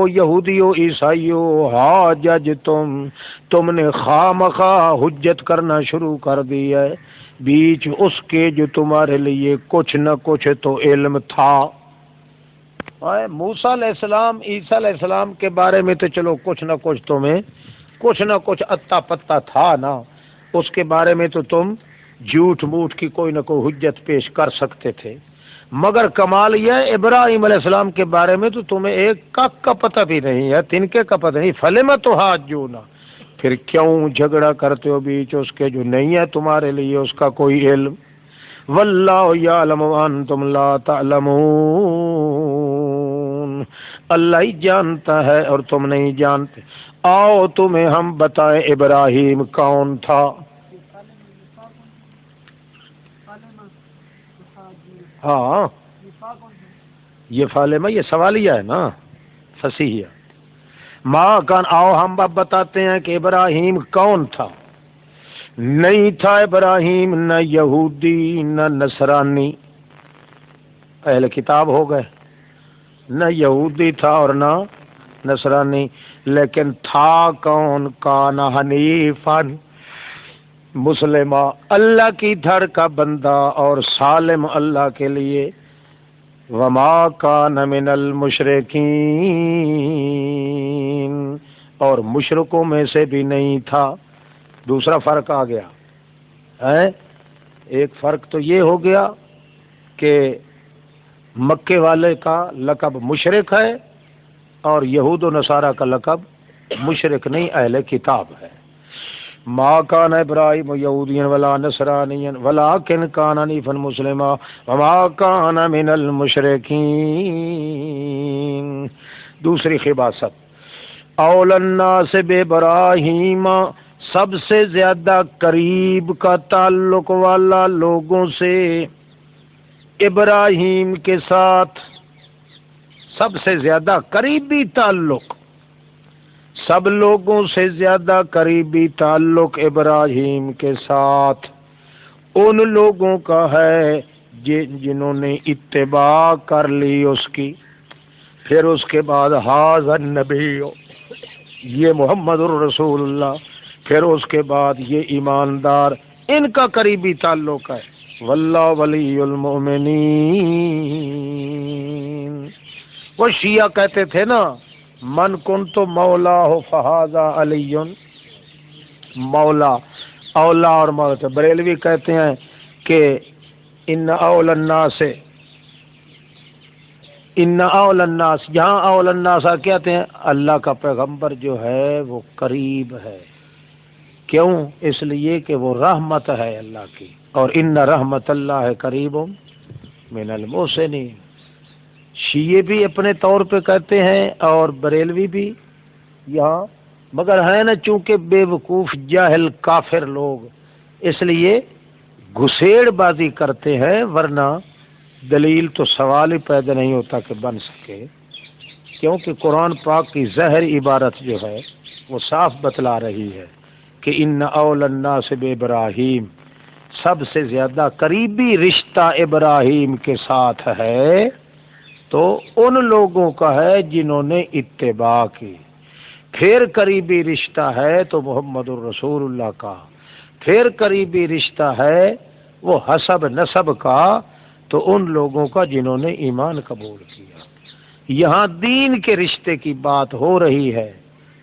یہودیو عیسائیو، ہاں جج تم نے خواہ حجت کرنا شروع کر دی ہے بیچ اس کے جو تمہارے لیے کچھ نہ کچھ تو علم تھا. موسیٰ علیہ السلام، عیسیٰ علیہ السلام کے بارے میں تو چلو کچھ نہ کچھ تمہیں کچھ نہ کچھ اتا پتا تھا نا، اس کے بارے میں تو تم جھوٹ موٹ کی کوئی نہ کوئی حجت پیش کر سکتے تھے. مگر کمال یہ ہے ابراہیم علیہ السلام کے بارے میں تو تمہیں ایک کا پتہ بھی نہیں ہے، تنکے کا پتہ نہیں. فلم تو حاجون، پھر کیوں جھگڑا کرتے ہو بیچ اس کے جو نہیں ہے تمہارے لیے اس کا کوئی علم. واللہ یعلم وانتم لا تعلمون، اللہ ہی جانتا ہے اور تم نہیں جانتے. آؤ تمہیں ہم بتائیں ابراہیم کون تھا. ہاں یہ فالمہ یہ سوالیہ ہے نا، فصیح. ماں کان، آؤ ہم اب بتاتے ہیں کہ ابراہیم کون تھا. نہیں تھا ابراہیم نہ یہودی نہ نصرانی، اہل کتاب ہو گئے، نہ یہودی تھا اور نہ نصرانی. لیکن تھا کون؟ کان حنیفاً مسلمہ، اللہ کی دھڑ کا بندہ اور سالم اللہ کے لیے. وما کان من المشرکین، اور مشرکوں میں سے بھی نہیں تھا. دوسرا فرق آ گیا ہے. ایک فرق تو یہ ہو گیا کہ مکے والے کا لقب مشرک ہے اور یہود و نصارہ کا لقب مشرک نہیں، اہل کتاب ہے. ما کان ابراہیم یہودیا ولا نصرانیا ولکن کان حنیفا مسلما وما کان من المشرکین. دوسری خباثت، اول الناس بابراہیم، سب سے زیادہ قریب کا تعلق والا لوگوں سے ابراہیم کے ساتھ، سب سے زیادہ قریبی تعلق، سب لوگوں سے زیادہ قریبی تعلق ابراہیم کے ساتھ ان لوگوں کا ہے جنہوں نے اتباع کر لی اس کی. پھر اس کے بعد ھذا النبی، یہ محمد الرسول اللہ، پھر اس کے بعد یہ ایماندار، ان کا قریبی تعلق ہے. واللہ ولی المؤمنین. وہ شیعہ کہتے تھے نا من کنت مولا ہو فہذا علی مولا، اولا اور مولا. بریلوی کہتے ہیں کہ ان اول الناس، ان اول الناس، یہاں اول الناس کہتے ہیں اللہ کا پیغمبر جو ہے وہ قریب ہے. کیوں؟ اس لیے کہ وہ رحمت ہے اللہ کی، اور ان رحمت اللہ قریب من المحسنین. شیعہ بھی اپنے طور پہ کہتے ہیں اور بریلوی بھی یہاں، مگر ہے نا چونکہ بے وقوف جاہل کافر لوگ، اس لیے گھسیڑ بازی کرتے ہیں، ورنہ دلیل تو سوال ہی پیدا نہیں ہوتا کہ بن سکے. کیونکہ قرآن پاک کی ظاہر عبارت جو ہے وہ صاف بتلا رہی ہے کہ ان اول الناس بابراہیم، سب سے زیادہ قریبی رشتہ ابراہیم کے ساتھ ہے تو ان لوگوں کا ہے جنہوں نے اتباع کی. پھر قریبی رشتہ ہے تو محمد الرسول اللہ کا. پھر قریبی رشتہ ہے وہ حسب نسب کا تو ان لوگوں کا جنہوں نے ایمان قبول کیا. یہاں دین کے رشتے کی بات ہو رہی ہے،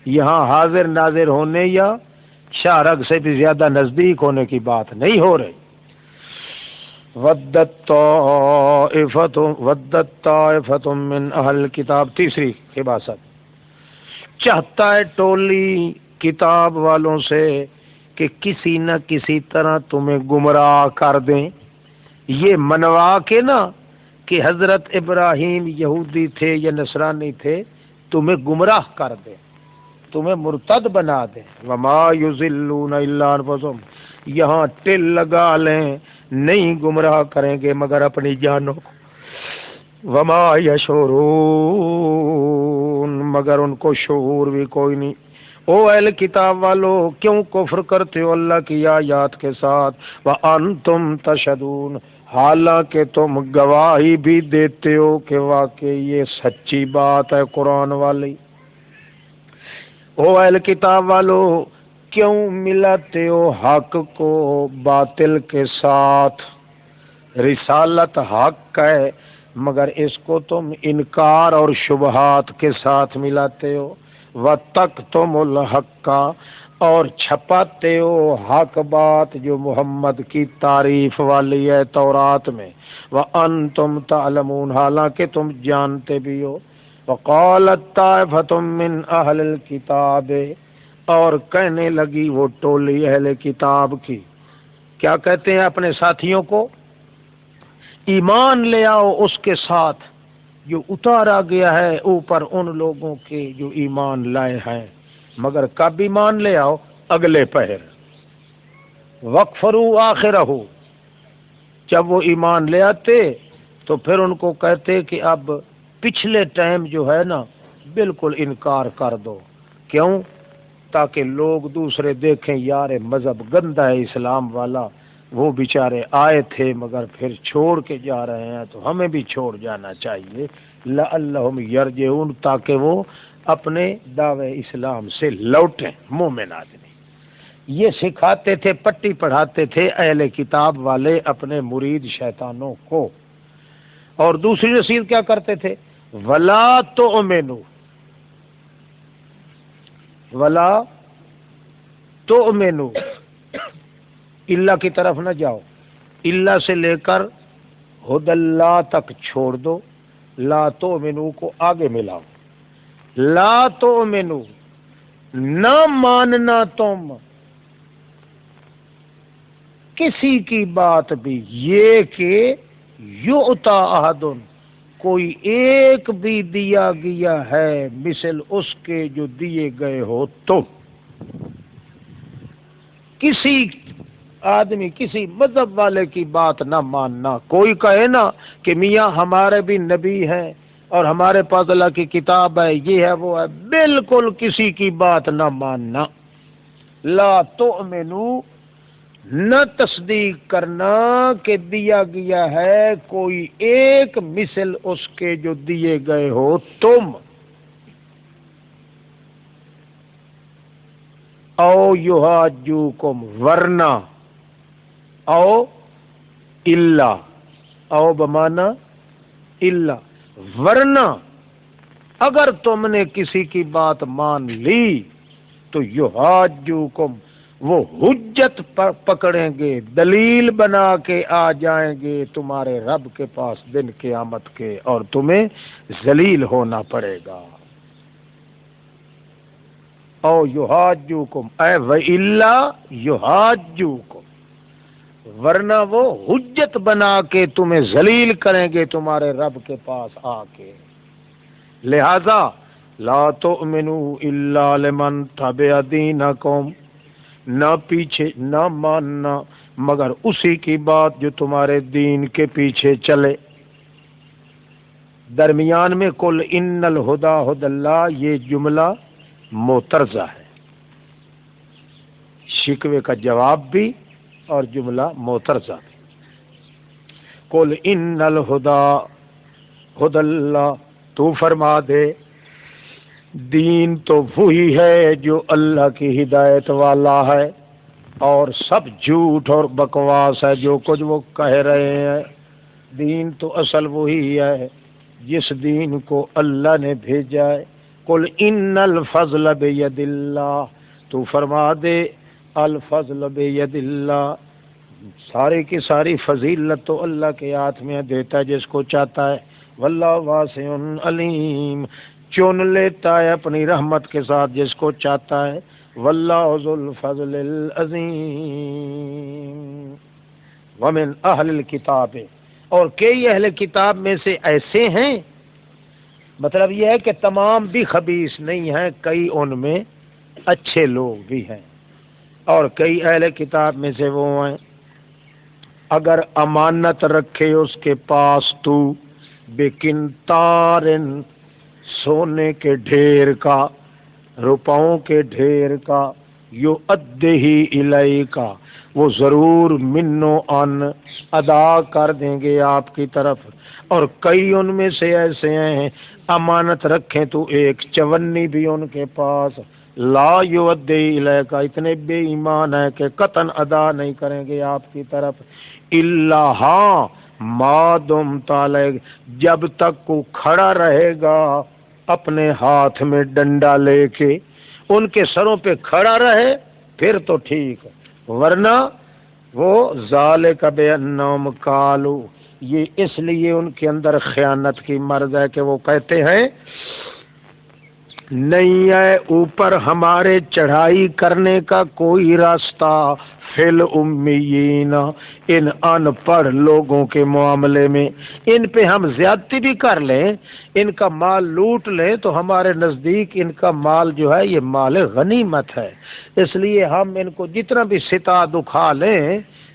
یہاں حاضر ناظر ہونے یا شاہ رگ سے بھی زیادہ نزدیک ہونے کی بات نہیں ہو رہی. ودت طائفۃ من اہل کتاب. تیسری خباثت، چاہتا ہے ٹولی کتاب والوں سے کہ کسی نہ کسی طرح تمہیں گمراہ کر دیں. یہ منوا کے نا کہ حضرت ابراہیم یہودی تھے یا نصرانی تھے تمہیں گمراہ کر دیں، تمہیں مرتد بنا دیں. وما یضلون الا انفسهم، یہاں ٹل لگا لیں، نہیں گمراہ کریں گے مگر اپنی جانوں کو. وما یشعرون، مگر ان کو شعور بھی کوئی نہیں. او اہل کتاب والو کیوں کفر کرتے ہو اللہ کی آیات کے ساتھ؟ وانتم تشہدون، حالانکہ تم گواہی بھی دیتے ہو کہ واقعی یہ سچی بات ہے قرآن والی. او اہل کتاب والو کیوں ملاتے ہو حق کو باطل کے ساتھ؟ رسالت حق ہے مگر اس کو تم انکار اور شبہات کے ساتھ ملاتے ہو. وَتَكْتُمُ الْحَقَّ، اور چھپاتے ہو حق بات جو محمد کی تعریف والی ہے تورات میں. وَأَنْتُمْ تَعْلَمُونَ، حالانکہ تم جانتے بھی ہو. وَقَالَتْ طَائِفَةٌ مِّنْ أَهْلِ الْكِتَابِ، اور کہنے لگی وہ ٹولی اہل کتاب کی، کیا کہتے ہیں اپنے ساتھیوں کو؟ ایمان لے آؤ اس کے ساتھ جو اتارا گیا ہے اوپر ان لوگوں کے جو ایمان لائے ہیں، مگر کب ایمان لے آؤ؟ اگلے پہر. وَاكْفُرُوا آخِرَهُ، جب وہ ایمان لے آتے تو پھر ان کو کہتے کہ اب پچھلے ٹائم جو ہے نا بالکل انکار کر دو. کیوں؟ تاکہ لوگ دوسرے دیکھیں یار مذہب گندا ہے اسلام والا، وہ بیچارے آئے تھے مگر پھر چھوڑ کے جا رہے ہیں تو ہمیں بھی چھوڑ جانا چاہیے. لعلہم یرجعون، تاکہ وہ اپنے دعوے اسلام سے لوٹیں. مومن آدمی یہ سکھاتے تھے، پٹی پڑھاتے تھے اہل کتاب والے اپنے مرید شیطانوں کو. اور دوسری نصیحت کیا کرتے تھے؟ ولا تؤمنوا، ولا تؤمنوا، اللہ کی طرف نہ جاؤ، اللہ سے لے کر ہد اللہ تک چھوڑ دو، لا تؤمنوا کو آگے ملاؤ. لا تؤمنوا، نہ ماننا تم کسی کی بات بھی، یہ کہ یعطا احد، کوئی ایک بھی دیا گیا ہے مثل اس کے جو دیے گئے ہو تم. کسی آدمی کسی مذہب والے کی بات نہ ماننا. کوئی کہے نا کہ میاں ہمارے بھی نبی ہیں اور ہمارے پاس اللہ کی کتاب ہے، یہ ہے وہ ہے، بالکل کسی کی بات نہ ماننا. لا تؤمنوا، نہ تصدیق کرنا کہ دیا گیا ہے کوئی ایک مثل اس کے جو دیے گئے ہو تم. او یحاجوکم، ورنہ، او الا، او بمانا الا، ورنہ اگر تم نے کسی کی بات مان لی تو یحاجوکم، وہ حجت پکڑیں گے، دلیل بنا کے آ جائیں گے تمہارے رب کے پاس دن قیامت کے، اور تمہیں ذلیل ہونا پڑے گا. او یحاجوکم اے وَإِلَّا یحاجوکم، ورنہ وہ حجت بنا کے تمہیں ذلیل کریں گے تمہارے رب کے پاس آ کے. لہذا لا تؤمنوا الا لمن تبع دینکم، نہ پیچھے نہ ماننا مگر اسی کی بات جو تمہارے دین کے پیچھے چلے. درمیان میں قل ان الہدی ھدی اللہ، یہ جملہ معترضہ ہے، شکوے کا جواب بھی اور جملہ معترضہ بھی. قل ان الہدی ھدی اللہ، تو فرما دے دین تو وہی ہے جو اللہ کی ہدایت والا ہے، اور سب جھوٹ اور بکواس ہے جو کچھ وہ کہہ رہے ہیں. دین تو اصل وہی ہے جس دین کو اللہ نے بھیجا ہے. قل ان الفضل بید اللہ، تو فرما دے الفضل بید اللہ، سارے کی ساری فضیلت تو اللہ کے ہاتھ میں دیتا ہے جس کو چاہتا ہے. واللہ واسع علیم، چن لیتا ہے اپنی رحمت کے ساتھ جس کو چاہتا ہے. واللہ ذو الفضل العظیم. ومن اہل الکتاب، اور کئی اہل کتاب میں سے ایسے ہیں، مطلب یہ ہے کہ تمام بھی خبیث نہیں ہیں، کئی ان میں اچھے لوگ بھی ہیں، اور کئی اہل کتاب میں سے وہ ہیں اگر امانت رکھے اس کے پاس تو بکنتار، سونے کے ڈھیر کا، روپوں کے ڈھیر کا، یو ادہی الیہ کا، وہ ضرور منو ان ادا کر دیں گے آپ کی طرف۔ اور کئی ان میں سے ایسے ہیں امانت رکھیں تو ایک چونی بھی ان کے پاس، لا یؤدی الیک، اتنے بے ایمان ہے کہ قطعاً ادا نہیں کریں گے آپ کی طرف، الا ہاں ما دمت علیہ، جب تک کو کھڑا رہے گا اپنے ہاتھ میں ڈنڈا لے کے، ان کے سروں پہ کھڑا رہے پھر تو ٹھیک، ورنہ وہ ذالک بانہم قالوا، یہ اس لیے ان کے اندر خیانت کی مرض ہے کہ وہ کہتے ہیں نہیں ہے اوپر ہمارے چڑھائی کرنے کا کوئی راستہ، فل امیین، ان ان پڑھ لوگوں کے معاملے میں، ان پہ ہم زیادتی بھی کر لیں، ان کا مال لوٹ لیں تو ہمارے نزدیک ان کا مال جو ہے یہ مال غنیمت ہے، اس لیے ہم ان کو جتنا بھی ستا دکھا لیں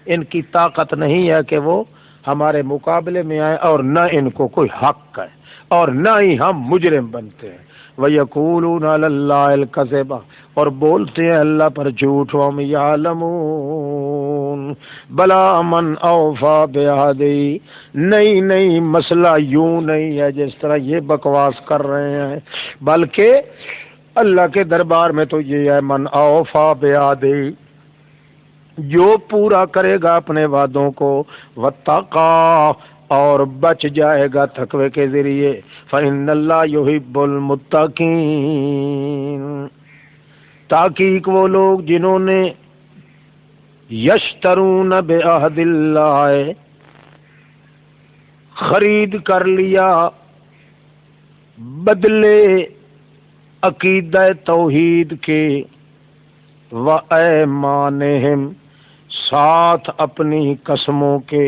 ان کی طاقت نہیں ہے کہ وہ ہمارے مقابلے میں آئے، اور نہ ان کو کوئی حق ہے، اور نہ ہی ہم مجرم بنتے ہیں۔ وَيَقُولُونَ عَلَى اللَّهِ الْكَذِبَ، اور بولتے ہیں اللہ پر جھوٹ، وَهُمْ يَعْلَمُونَ بَلَا مَنْ أَوْفَىٰ بِعَهْدِهِ، نہیں مسئلہ یوں نہیں ہے جس طرح یہ بکواس کر رہے ہیں، بلکہ اللہ کے دربار میں تو یہ ہے من أَوْفَىٰ بِعَهْدِهِ، جو پورا کرے گا اپنے وعدوں کو، وَاتَّقَىٰ، اور بچ جائے گا تقوی کے ذریعے، فَإِنَّ اللَّهَ يُحِبُّ الْمُتَّقِينَ، تاکہ وہ لوگ جنہوں نے یشترون بعہد اللہ، خرید کر لیا بدلے عقیدہ توحید کے، وَأَيْمَانِهِمْ، ساتھ اپنی قسموں کے،